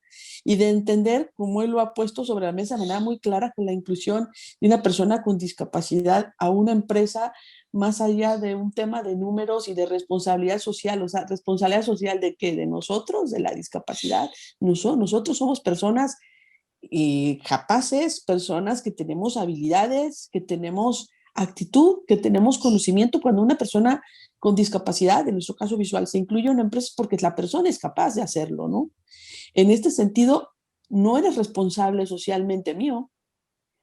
Y de entender, como él lo ha puesto sobre la mesa de manera muy clara, que la inclusión de una persona con discapacidad a una empresa, más allá de un tema de números y de responsabilidad social, o sea, responsabilidad social de qué, de nosotros, de la discapacidad. Nosotros somos personas capaces, personas que tenemos habilidades, que tenemos actitud, que tenemos conocimiento. Cuando una persona con discapacidad, en nuestro caso visual, se incluye en una empresa es porque la persona es capaz de hacerlo, ¿no? En este sentido, no eres responsable socialmente mío.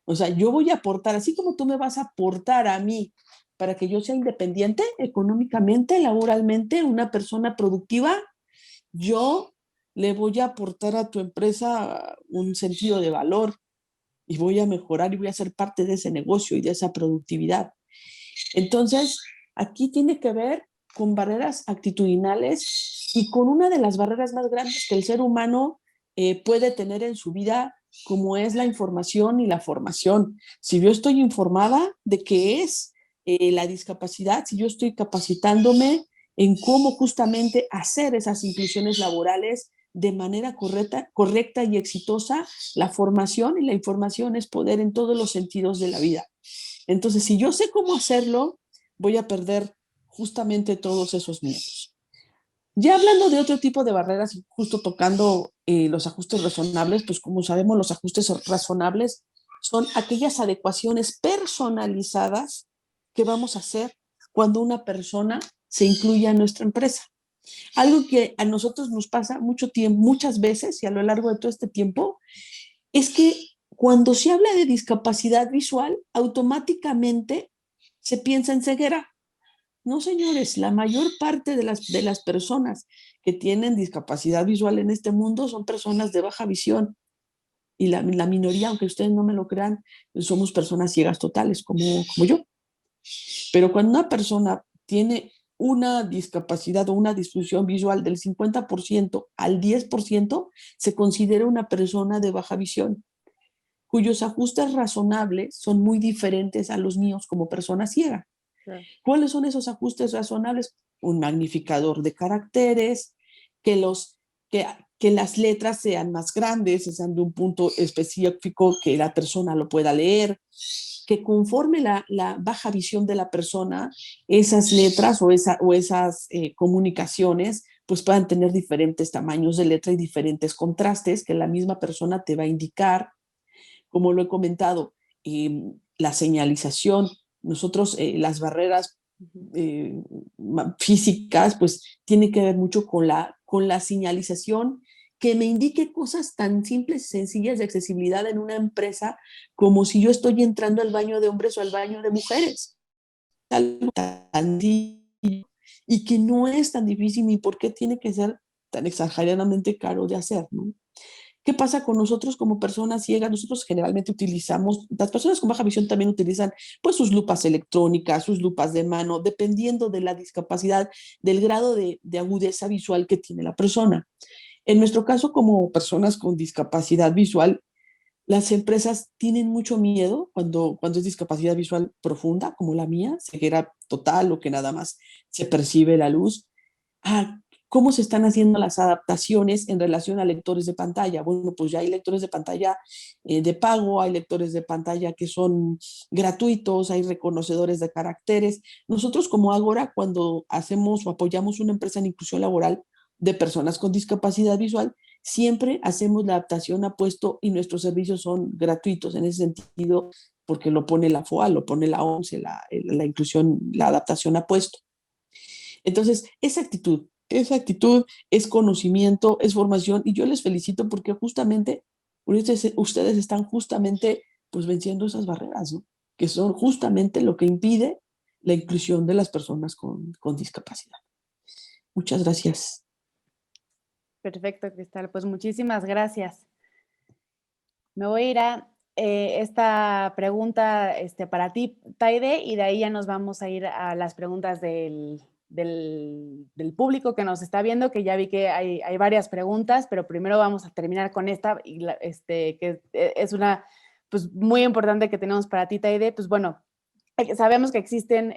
O sea, yo voy a aportar, así como tú me vas a aportar a mí para que yo sea independiente económicamente, laboralmente, una persona productiva, yo le voy a aportar a tu empresa un sentido de valor y voy a mejorar y voy a ser parte de ese negocio y de esa productividad. Entonces, aquí tiene que ver con barreras actitudinales y con una de las barreras más grandes que el ser humano puede tener en su vida, como es la información y la formación. Si yo estoy informada de qué es la discapacidad, si yo estoy capacitándome en cómo justamente hacer esas inclusiones laborales de manera correcta y exitosa, la formación y la información es poder en todos los sentidos de la vida. Entonces, si yo sé cómo hacerlo, voy a perder justamente todos esos miedos. Ya hablando de otro tipo de barreras, justo tocando los ajustes razonables, pues como sabemos, los ajustes razonables son aquellas adecuaciones personalizadas que vamos a hacer cuando una persona se incluye a nuestra empresa. Algo que a nosotros nos pasa mucho tiempo, muchas veces y a lo largo de todo este tiempo, es que cuando se habla de discapacidad visual, automáticamente se piensa en ceguera. No, señores, la mayor parte de las personas que tienen discapacidad visual en este mundo son personas de baja visión. Y la minoría, aunque ustedes no me lo crean, somos personas ciegas totales, como yo. Pero cuando una persona tiene una discapacidad o una disfunción visual del 50% al 10%, se considera una persona de baja visión, cuyos ajustes razonables son muy diferentes a los míos como persona ciega. Claro. ¿Cuáles son esos ajustes razonables? Un magnificador de caracteres, que las letras sean más grandes, sean de un punto específico que la persona lo pueda leer, que conforme la baja visión de la persona, esas letras o esas comunicaciones pues puedan tener diferentes tamaños de letra y diferentes contrastes que la misma persona te va a indicar. Como lo he comentado, la señalización, nosotros las barreras físicas pues tiene que ver mucho con la señalización que me indique cosas tan simples y sencillas de accesibilidad en una empresa como si yo estoy entrando al baño de hombres o al baño de mujeres. Algo tan sencillo y que no es tan difícil ni por qué tiene que ser tan exageradamente caro de hacer, ¿no? ¿Qué pasa con nosotros como personas ciegas? Nosotros generalmente utilizamos, las personas con baja visión también utilizan pues sus lupas electrónicas, sus lupas de mano, dependiendo de la discapacidad, del grado de agudeza visual que tiene la persona. En nuestro caso, como personas con discapacidad visual, las empresas tienen mucho miedo cuando es discapacidad visual profunda, como la mía, ceguera total o que nada más se percibe la luz, a cómo se están haciendo las adaptaciones en relación a lectores de pantalla. Bueno, pues ya hay lectores de pantalla de pago, hay lectores de pantalla que son gratuitos, hay reconocedores de caracteres. Nosotros como Ágora, cuando hacemos o apoyamos una empresa en inclusión laboral de personas con discapacidad visual, siempre hacemos la adaptación a puesto y nuestros servicios son gratuitos en ese sentido, porque lo pone la FOA, lo pone la OMS, la inclusión, la adaptación a puesto. Entonces, esa actitud es conocimiento, es formación, y yo les felicito porque justamente ustedes están justamente pues venciendo esas barreras, ¿no? Que son justamente lo que impide la inclusión de las personas con discapacidad. Muchas gracias. Perfecto, Cristal. Pues muchísimas gracias. Me voy a ir a esta pregunta para ti, Taide, y de ahí ya nos vamos a ir a las preguntas del público que nos está viendo, que ya vi que hay varias preguntas, pero primero vamos a terminar con esta, que es una pues muy importante que tenemos para ti, Taide. Pues bueno, sabemos que existen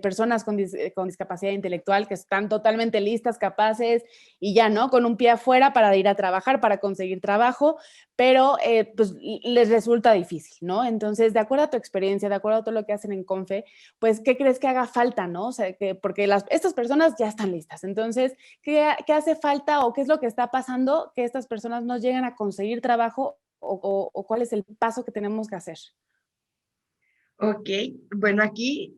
personas con discapacidad intelectual que están totalmente listas, capaces y ya, ¿no? Con un pie afuera para ir a trabajar, para conseguir trabajo, pero pues les resulta difícil, ¿no? Entonces, de acuerdo a tu experiencia, de acuerdo a todo lo que hacen en Confe, pues, ¿qué crees que haga falta, no? O sea, porque estas personas ya están listas. Entonces, ¿qué hace falta o qué es lo que está pasando que estas personas no lleguen a conseguir trabajo o cuál es el paso que tenemos que hacer? Ok, bueno, aquí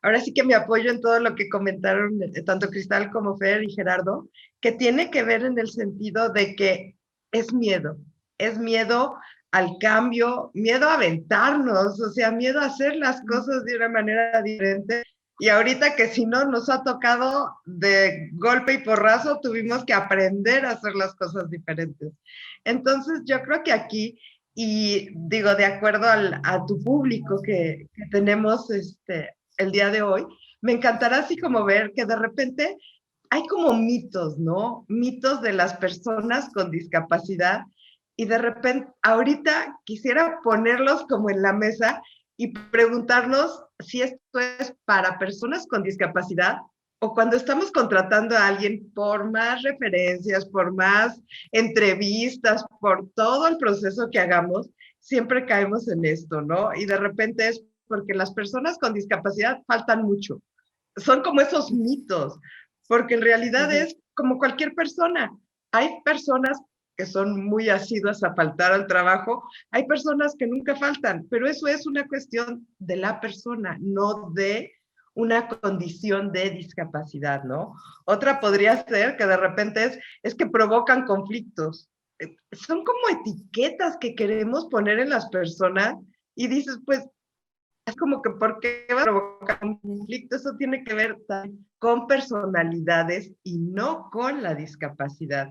ahora sí que me apoyo en todo lo que comentaron tanto Cristal como Fer y Gerardo, que tiene que ver en el sentido de que es miedo al cambio, miedo a aventarnos, o sea, miedo a hacer las cosas de una manera diferente. Y ahorita que si no nos ha tocado de golpe y porrazo, tuvimos que aprender a hacer las cosas diferentes. Entonces, yo creo que aquí y digo, de acuerdo a tu público que tenemos el día de hoy, me encantará así como ver que de repente hay como mitos, ¿no? Mitos de las personas con discapacidad y de repente ahorita quisiera ponerlos como en la mesa y preguntarnos si esto es para personas con discapacidad o cuando estamos contratando a alguien, por más referencias, por más entrevistas, por todo el proceso que hagamos, siempre caemos en esto, ¿no? Y de repente es porque las personas con discapacidad faltan mucho. Son como esos mitos, porque en realidad es como cualquier persona. Hay personas que son muy asiduas a faltar al trabajo, hay personas que nunca faltan, pero eso es una cuestión de la persona, no de una condición de discapacidad, ¿no? Otra podría ser que de repente es que provocan conflictos. Son como etiquetas que queremos poner en las personas y dices, pues, es como que ¿por qué va a provocar un conflicto? Eso tiene que ver con personalidades y no con la discapacidad.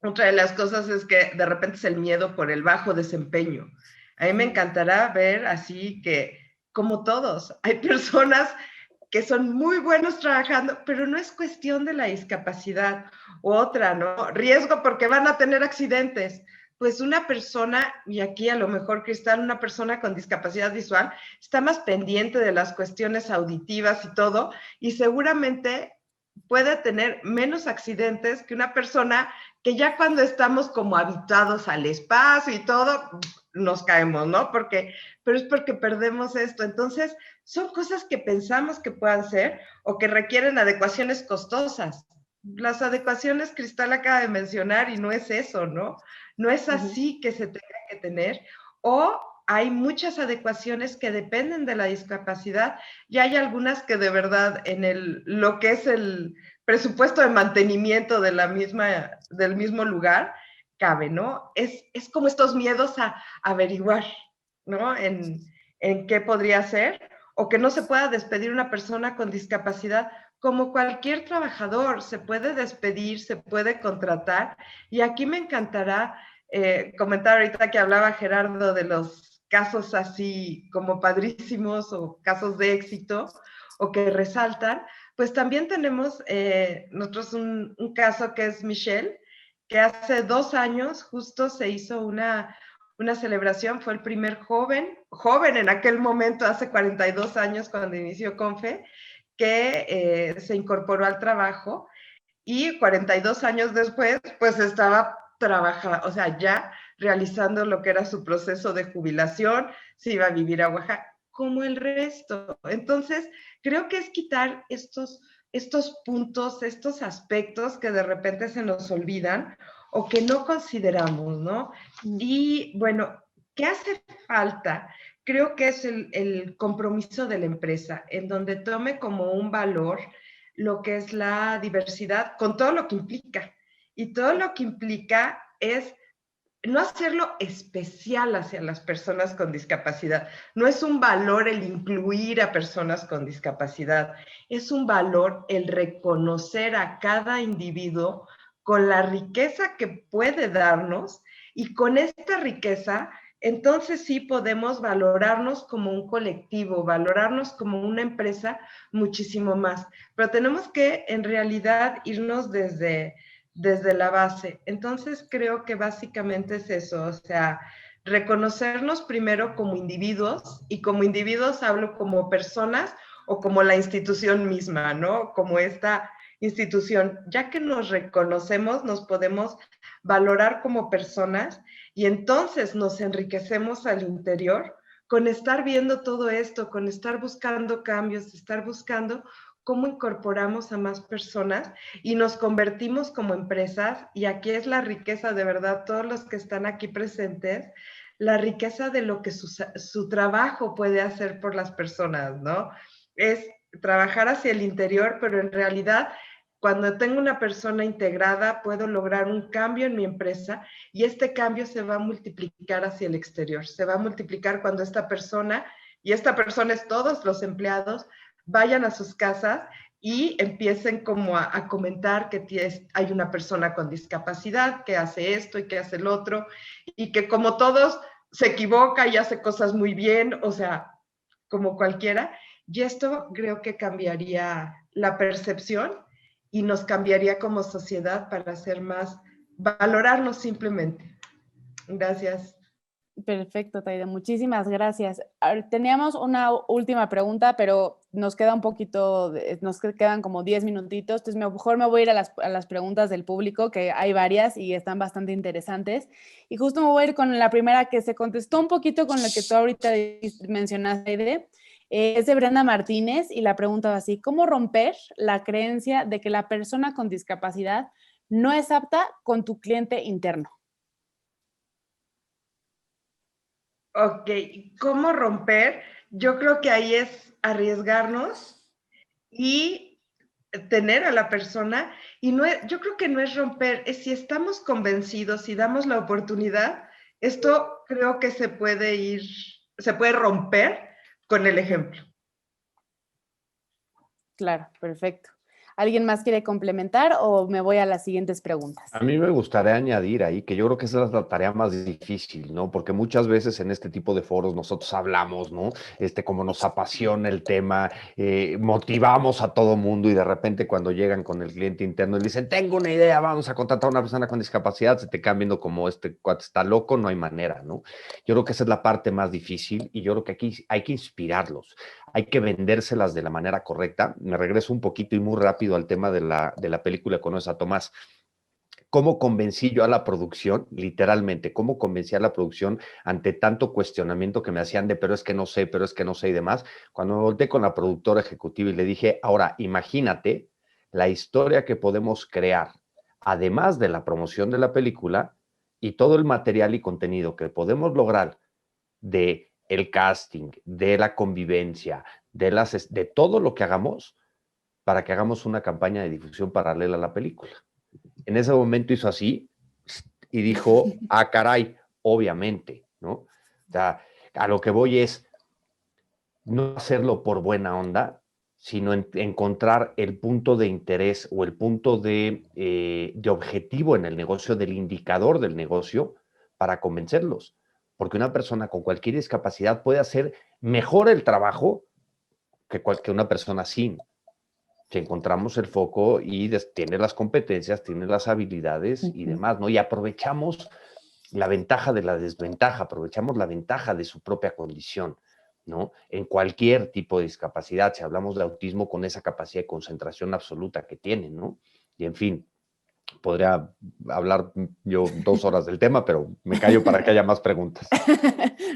Otra de las cosas es que de repente es el miedo por el bajo desempeño. A mí me encantará ver así que, como todos, hay personas que son muy buenos trabajando, pero no es cuestión de la discapacidad. Otra, ¿no? Riesgo porque van a tener accidentes. Pues una persona, y aquí a lo mejor Cristal, una persona con discapacidad visual, está más pendiente de las cuestiones auditivas y todo, y seguramente puede tener menos accidentes que una persona que ya cuando estamos como habituados al espacio y todo, nos caemos, ¿no? Pero es porque perdemos esto. Entonces, son cosas que pensamos que puedan ser o que requieren adecuaciones costosas. Las adecuaciones Cristal acaba de mencionar y no es eso, ¿no? No es así que se tenga que tener. O hay muchas adecuaciones que dependen de la discapacidad y hay algunas que de verdad en lo que es el presupuesto de mantenimiento de del mismo lugar cabe, ¿no? Es como estos miedos a averiguar, ¿no? En qué podría ser o que no se pueda despedir una persona con discapacidad como cualquier trabajador, se puede despedir, se puede contratar. Y aquí me encantará comentar ahorita que hablaba Gerardo de los casos así como padrísimos o casos de éxito o que resaltan. Pues también tenemos nosotros un caso que es Michelle, que hace 2 años justo se hizo una celebración, fue el primer joven en aquel momento, hace 42 años cuando inició Confe, que se incorporó al trabajo y 42 años después, pues estaba trabajando, o sea, ya realizando lo que era su proceso de jubilación, se iba a vivir a Oaxaca, como el resto. Entonces, creo que es quitar estos puntos, estos aspectos que de repente se nos olvidan o que no consideramos, ¿no? Y bueno, ¿qué hace falta? Creo que es el compromiso de la empresa, en donde tome como un valor lo que es la diversidad, con todo lo que implica. Y todo lo que implica es no hacerlo especial hacia las personas con discapacidad. No es un valor el incluir a personas con discapacidad, es un valor el reconocer a cada individuo con la riqueza que puede darnos y con esta riqueza, entonces sí podemos valorarnos como un colectivo, valorarnos como una empresa muchísimo más. Pero tenemos que en realidad irnos desde la base. Entonces creo que básicamente es eso, o sea, reconocernos primero como individuos, y como individuos hablo como personas o como la institución misma, ¿no? Como esta institución. Ya que nos reconocemos, nos podemos valorar como personas y entonces nos enriquecemos al interior con estar viendo todo esto, con estar buscando cambios, estar buscando cómo incorporamos a más personas y nos convertimos como empresas, y aquí es la riqueza de verdad, todos los que están aquí presentes, la riqueza de lo que su trabajo puede hacer por las personas, ¿no? Es trabajar hacia el interior, pero en realidad cuando tengo una persona integrada puedo lograr un cambio en mi empresa y este cambio se va a multiplicar hacia el exterior, se va a multiplicar cuando esta persona, y esta persona es todos los empleados, vayan a sus casas y empiecen como a comentar que hay una persona con discapacidad que hace esto y que hace el otro, y que como todos se equivoca y hace cosas muy bien, o sea, como cualquiera, y esto creo que cambiaría la percepción y nos cambiaría como sociedad para ser más, valorarnos simplemente. Gracias. Perfecto, Taide, muchísimas gracias. Teníamos una última pregunta, pero nos queda un poquito, nos quedan como 10 minutitos, entonces mejor me voy a ir a las preguntas del público, que hay varias y están bastante interesantes. Y justo me voy a ir con la primera que se contestó un poquito con lo que tú ahorita mencionaste, Taide. Es de Brenda Martínez y la pregunta va así: ¿cómo romper la creencia de que la persona con discapacidad no es apta con tu cliente interno? Ok, ¿cómo romper? Yo creo que ahí es arriesgarnos y tener a la persona, y no es, yo creo que no es romper, es si estamos convencidos, si damos la oportunidad, esto creo que se puede romper con el ejemplo. Claro, perfecto. ¿Alguien más quiere complementar o me voy a las siguientes preguntas? A mí me gustaría añadir ahí que yo creo que esa es la tarea más difícil, ¿no? Porque muchas veces en este tipo de foros nosotros hablamos, ¿no? Como nos apasiona el tema, motivamos a todo mundo y de repente cuando llegan con el cliente interno y le dicen, tengo una idea, vamos a contratar a una persona con discapacidad, se te quedan viendo como este cuate está loco, no hay manera, ¿no? Yo creo que esa es la parte más difícil y yo creo que aquí hay que inspirarlos, hay que vendérselas de la manera correcta. Me regreso un poquito y muy rápido al tema de la película Conoces a Tomás. ¿Cómo convencí yo a la producción, literalmente, cómo convencí a la producción ante tanto cuestionamiento que me hacían de pero es que no sé y demás? Cuando me volteé con la productora ejecutiva y le dije, ahora imagínate la historia que podemos crear, además de la promoción de la película y todo el material y contenido que podemos lograr de el casting, de la convivencia, de todo lo que hagamos para que hagamos una campaña de difusión paralela a la película. En ese momento hizo así y dijo, ah, caray, obviamente, ¿no? O sea, a lo que voy es no hacerlo por buena onda, sino encontrar el punto de interés o el punto de objetivo en el negocio, del indicador del negocio, para convencerlos. Porque una persona con cualquier discapacidad puede hacer mejor el trabajo que una persona sin. Si encontramos el foco y tiene las competencias, tiene las habilidades y demás, ¿no? Y aprovechamos la ventaja de la desventaja, aprovechamos la ventaja de su propia condición, ¿no? En cualquier tipo de discapacidad, si hablamos de autismo, con esa capacidad de concentración absoluta que tiene, ¿no? Y en fin, podría hablar yo 2 horas del tema, pero me callo para que haya más preguntas.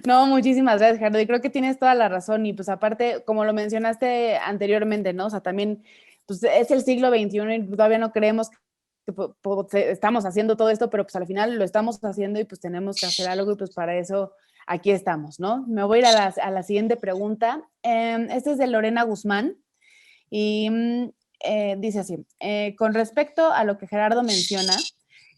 No, muchísimas gracias, Gerardo. Y creo que tienes toda la razón. Y pues aparte, como lo mencionaste anteriormente, ¿no? O sea, también pues, es el siglo XXI y todavía no creemos que estamos haciendo todo esto, pero pues al final lo estamos haciendo y pues tenemos que hacer algo y pues para eso aquí estamos, ¿no? Me voy a ir a la siguiente pregunta. Esta es de Lorena Guzmán y dice así, con respecto a lo que Gerardo menciona,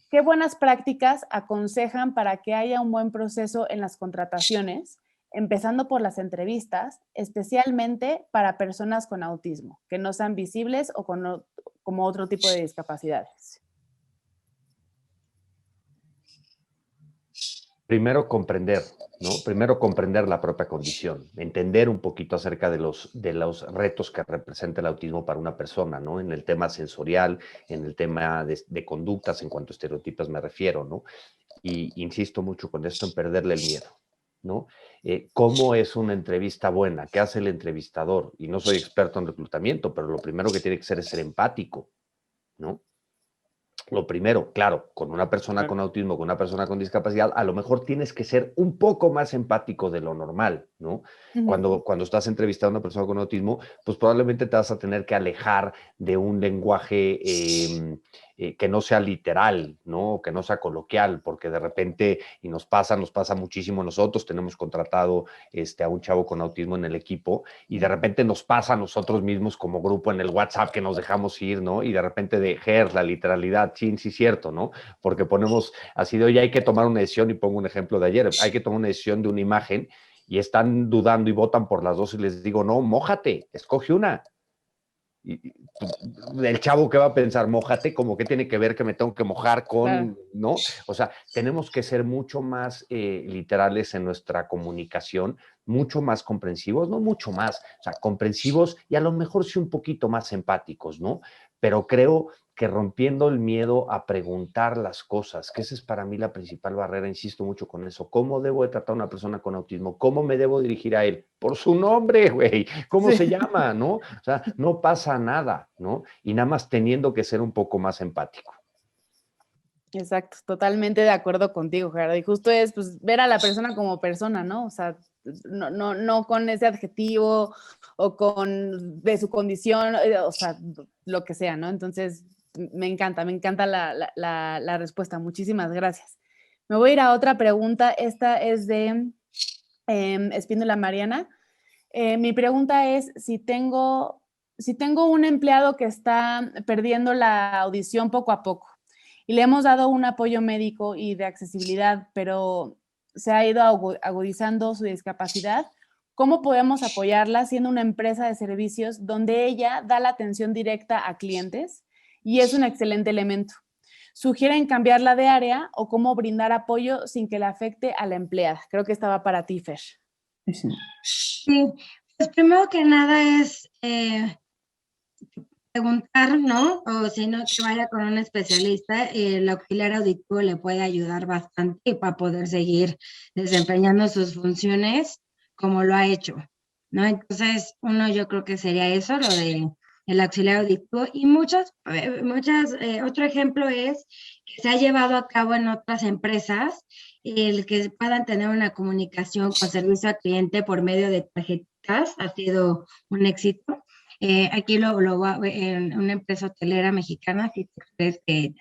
¿qué buenas prácticas aconsejan para que haya un buen proceso en las contrataciones, empezando por las entrevistas, especialmente para personas con autismo, que no sean visibles o como otro tipo de discapacidades? Primero comprender, ¿no? Primero comprender la propia condición, entender un poquito acerca de los retos que representa el autismo para una persona, ¿no? En el tema sensorial, en el tema de conductas, en cuanto a estereotipos me refiero, ¿no? Y insisto mucho con esto en perderle el miedo, ¿no? ¿Cómo es una entrevista buena? ¿Qué hace el entrevistador? Y no soy experto en reclutamiento, pero lo primero que tiene que ser es ser empático, ¿no? Lo primero, claro, con una persona con autismo, con una persona con discapacidad, a lo mejor tienes que ser un poco más empático de lo normal, ¿no? Cuando estás entrevistando a una persona con autismo, pues probablemente te vas a tener que alejar de un lenguaje que no sea literal, ¿no? Que no sea coloquial, porque de repente, y nos pasa muchísimo, nosotros tenemos contratado a un chavo con autismo en el equipo, y de repente nos pasa a nosotros mismos como grupo en el WhatsApp que nos dejamos ir, ¿no? Y de repente la literalidad, sí, cierto, ¿no? Porque ponemos así de, oye, hay que tomar una decisión, y pongo un ejemplo de ayer, hay que tomar una decisión de una imagen, y están dudando y votan por las dos, y les digo, no, mójate, escoge una. Y el chavo que va a pensar, mójate, como que tiene que ver que me tengo que mojar con, claro, ¿no? O sea, tenemos que ser mucho más literales en nuestra comunicación, mucho más comprensivos, no mucho más, o sea, comprensivos y a lo mejor sí un poquito más empáticos, ¿no? Pero creo que rompiendo el miedo a preguntar las cosas, que esa es para mí la principal barrera, insisto mucho con eso. ¿Cómo debo de tratar a una persona con autismo? ¿Cómo me debo dirigir a él? Por su nombre, güey. ¿Cómo se llama, no? O sea, no pasa nada, ¿no? Y nada más teniendo que ser un poco más empático. Exacto, totalmente de acuerdo contigo, Gerardo. Y justo es pues, ver a la persona como persona, ¿no? O sea, no con ese adjetivo o de su condición, o sea, lo que sea, ¿no? Entonces, me encanta la respuesta. Muchísimas gracias. Me voy a ir a otra pregunta. Esta es de Espíndola Mariana. Mi pregunta es si tengo un empleado que está perdiendo la audición poco a poco y le hemos dado un apoyo médico y de accesibilidad, pero se ha ido agudizando su discapacidad, ¿cómo podemos apoyarla siendo una empresa de servicios donde ella da la atención directa a clientes y es un excelente elemento? ¿Sugieren cambiarla de área o cómo brindar apoyo sin que le afecte a la empleada? Creo que estaba para ti, Fer. Sí, pues primero que nada es preguntar, ¿no? O si no, que vaya con un especialista. El auxiliar auditivo le puede ayudar bastante para poder seguir desempeñando sus funciones como lo ha hecho, ¿no? Entonces, yo creo que sería eso, lo de el auxiliar auditivo. Y otro ejemplo es que se ha llevado a cabo en otras empresas el que puedan tener una comunicación con servicio al cliente por medio de tarjetas, ha sido un éxito. Aquí en una empresa hotelera mexicana, si crees que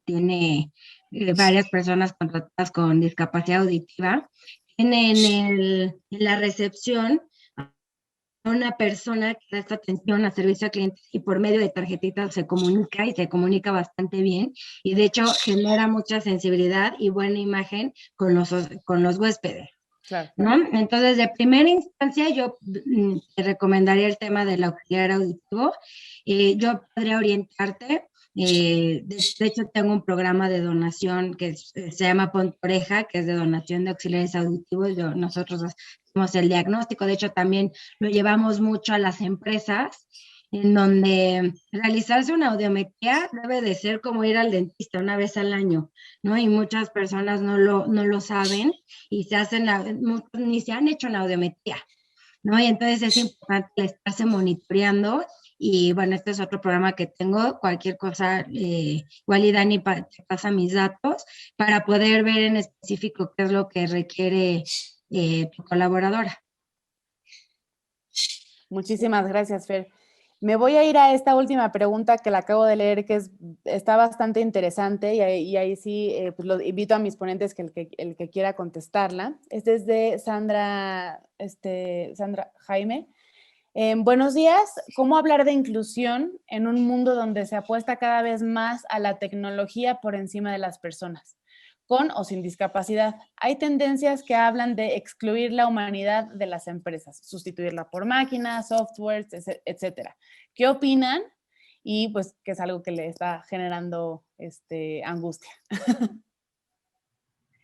tiene varias personas contratadas con discapacidad auditiva, en la recepción una persona que presta atención a servicio al cliente y por medio de tarjetitas se comunica bastante bien y de hecho genera mucha sensibilidad y buena imagen con los huéspedes. Claro. ¿no? Entonces, de primera instancia, yo te recomendaría el tema del auxiliar auditivo. Yo podría orientarte. De hecho, tengo un programa de donación que se llama Ponte Oreja, que es de donación de auxiliares auditivos. Nosotros hacemos el diagnóstico. De hecho, también lo llevamos mucho a las empresas, en donde realizarse una audiometría debe de ser como ir al dentista una vez al año, ¿no? Y muchas personas no lo saben y ni se han hecho una audiometría, ¿no? Y entonces es importante estarse monitoreando. Y bueno, este es otro programa que tengo. Cualquier cosa, igual y Dani te pasa mis datos para poder ver en específico qué es lo que requiere tu colaboradora. Muchísimas gracias, Fer. Me voy a ir a esta última pregunta que la acabo de leer, que está bastante interesante, y ahí sí pues invito a mis ponentes que el que quiera contestarla. Este es de Sandra Jaime. Buenos días. ¿Cómo hablar de inclusión en un mundo donde se apuesta cada vez más a la tecnología por encima de las personas, con o sin discapacidad? Hay tendencias que hablan de excluir la humanidad de las empresas, sustituirla por máquinas, softwares, etcétera. ¿Qué opinan? Y pues que es algo que le está generando angustia.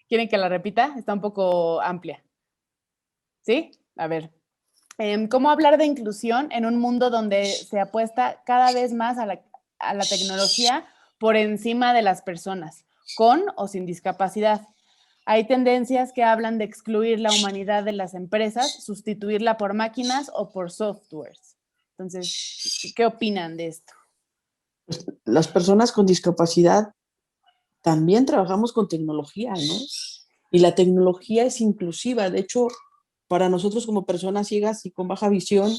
¿Quieren que la repita? Está un poco amplia. ¿Sí? A ver. ¿Cómo hablar de inclusión en un mundo donde se apuesta cada vez más a la tecnología por encima de las personas, con o sin discapacidad? Hay tendencias que hablan de excluir la humanidad de las empresas, sustituirla por máquinas o por softwares. Entonces, ¿qué opinan de esto? Las personas con discapacidad también trabajamos con tecnología, ¿no? Y la tecnología es inclusiva. De hecho, para nosotros como personas ciegas y con baja visión,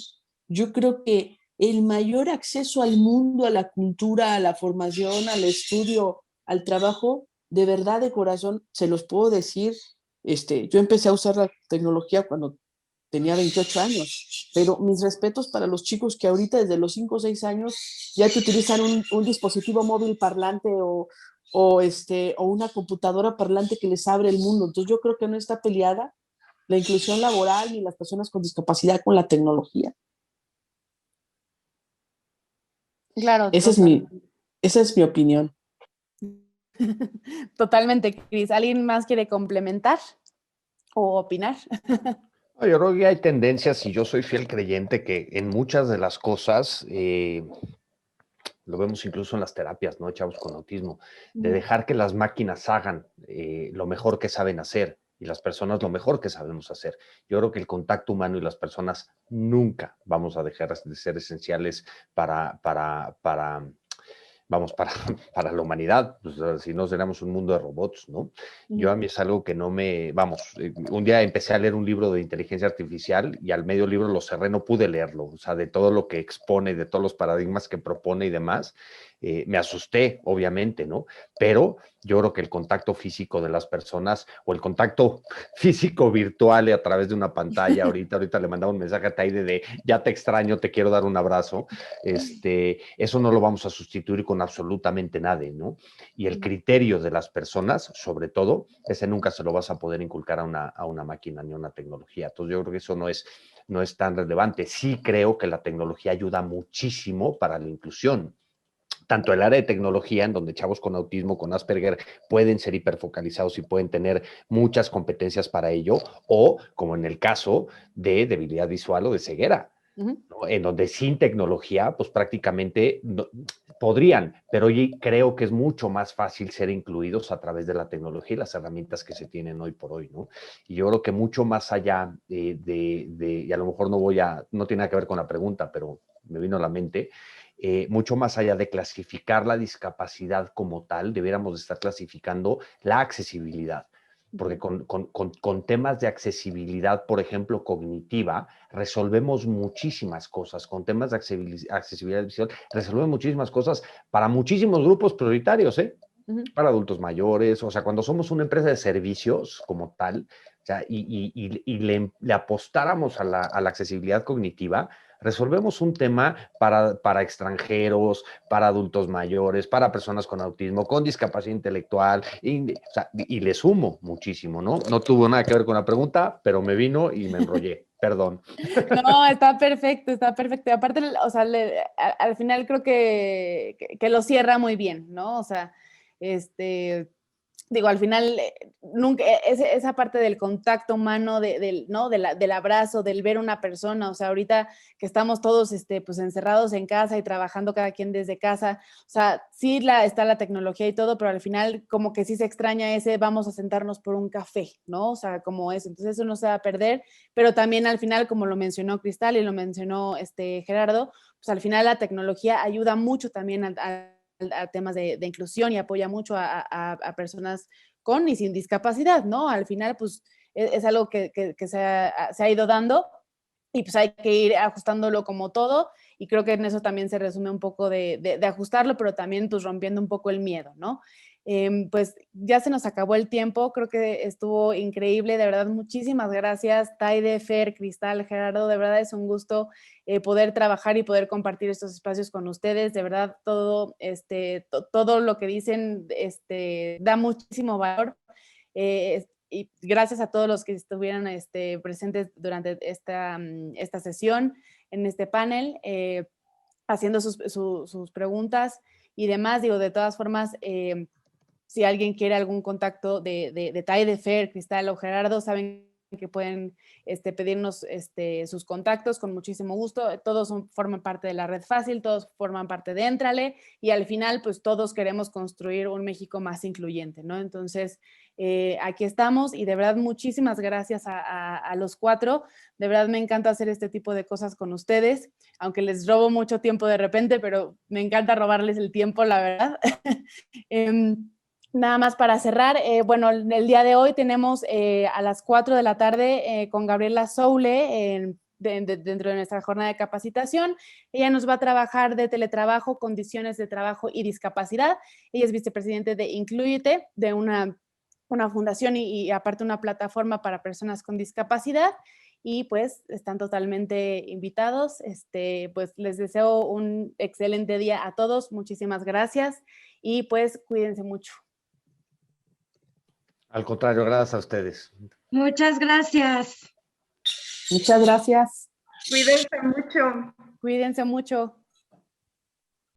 yo creo que el mayor acceso al mundo, a la cultura, a la formación, al estudio, al trabajo, de verdad, de corazón, se los puedo decir. Yo empecé a usar la tecnología cuando tenía 28 años, pero mis respetos para los chicos que ahorita desde los 5 o 6 años ya que utilizan un dispositivo móvil parlante o una computadora parlante que les abre el mundo. Entonces yo creo que no está peleada la inclusión laboral ni las personas con discapacidad con la tecnología. Claro, Esa es mi opinión. Totalmente, Cris. ¿Alguien más quiere complementar o opinar? Yo creo que hay tendencias, y yo soy fiel creyente, que en muchas de las cosas, lo vemos incluso en las terapias, ¿no? Chavos con autismo, de dejar que las máquinas hagan lo mejor que saben hacer y las personas lo mejor que sabemos hacer. Yo creo que el contacto humano y las personas nunca vamos a dejar de ser esenciales para la humanidad, pues, si no seríamos un mundo de robots, ¿no? Yo a mí es algo que no me, un día empecé a leer un libro de inteligencia artificial y al medio libro lo cerré, no pude leerlo, o sea, de todo lo que expone, de todos los paradigmas que propone y demás, me asusté, obviamente, ¿no? Pero yo creo que el contacto físico de las personas o el contacto físico virtual a través de una pantalla, ahorita le mandaba un mensaje a Taide de ya te extraño, te quiero dar un abrazo, eso no lo vamos a sustituir con absolutamente nada, ¿no? Y el criterio de las personas, sobre todo, ese nunca se lo vas a poder inculcar a una máquina ni a una tecnología. Entonces yo creo que eso no es tan relevante. Sí creo que la tecnología ayuda muchísimo para la inclusión. Tanto el área de tecnología, en donde chavos con autismo, con Asperger, pueden ser hiperfocalizados y pueden tener muchas competencias para ello, o como en el caso de debilidad visual o de ceguera, ¿no? En donde sin tecnología, pues prácticamente no, podrían, pero hoy creo que es mucho más fácil ser incluidos a través de la tecnología y las herramientas que se tienen hoy por hoy, ¿no? Y yo creo que mucho más allá y a lo mejor no tiene nada que ver con la pregunta, pero me vino a la mente, mucho más allá de clasificar la discapacidad como tal, debiéramos estar clasificando la accesibilidad. Porque con temas de accesibilidad, por ejemplo, cognitiva, resolvemos muchísimas cosas. Con temas de accesibilidad visual, resolvemos muchísimas cosas para muchísimos grupos prioritarios, ¿eh? Para adultos mayores, o sea, cuando somos una empresa de servicios como tal, o sea, y le apostáramos a la accesibilidad cognitiva, resolvemos un tema para extranjeros, para adultos mayores, para personas con autismo, con discapacidad intelectual, y le sumo muchísimo, ¿no? No tuvo nada que ver con la pregunta, pero me vino y me enrollé, perdón. No, está perfecto, está perfecto. Y aparte, o sea, al final creo que lo cierra muy bien, ¿no? O sea, digo, al final, nunca, esa parte del contacto humano, ¿no? del abrazo, del ver una persona, o sea, ahorita que estamos todos pues encerrados en casa y trabajando cada quien desde casa, o sea, sí está la tecnología y todo, pero al final como que sí se extraña vamos a sentarnos por un café, ¿no? O sea, como eso, entonces eso no se va a perder, pero también al final, como lo mencionó Cristal y lo mencionó Gerardo, pues al final la tecnología ayuda mucho también a temas de inclusión y apoya mucho a personas con y sin discapacidad, ¿no? Al final, pues, es algo que se ha ido dando y pues hay que ir ajustándolo como todo, y creo que en eso también se resume un poco de ajustarlo, pero también pues rompiendo un poco el miedo, ¿no? Pues ya se nos acabó el tiempo, creo que estuvo increíble, de verdad, muchísimas gracias, Taide, Fer, Cristal, Gerardo, de verdad es un gusto poder trabajar y poder compartir estos espacios con ustedes, de verdad, todo lo que dicen da muchísimo valor, y gracias a todos los que estuvieron presentes durante esta sesión, en este panel, haciendo sus preguntas y demás. Digo, de todas formas, si alguien quiere algún contacto de Taide, Fer, Cristal o Gerardo, saben que pueden pedirnos sus contactos con muchísimo gusto. Todos forman parte de la Red Fácil, todos forman parte de Éntrale, y al final pues todos queremos construir un México más incluyente, ¿no? Entonces aquí estamos, y de verdad muchísimas gracias a los cuatro. De verdad me encanta hacer este tipo de cosas con ustedes, aunque les robo mucho tiempo de repente, pero me encanta robarles el tiempo, la verdad. Nada más para cerrar, bueno, el día de hoy tenemos a las 4 de la tarde con Gabriela Soule dentro de nuestra jornada de capacitación. Ella nos va a trabajar de teletrabajo, condiciones de trabajo y discapacidad. Ella es vicepresidente de Inclúyete, de una fundación y aparte una plataforma para personas con discapacidad. Y pues están totalmente invitados. Pues les deseo un excelente día a todos. Muchísimas gracias y pues cuídense mucho. Al contrario, gracias a ustedes. Muchas gracias. Muchas gracias. Cuídense mucho. Cuídense mucho.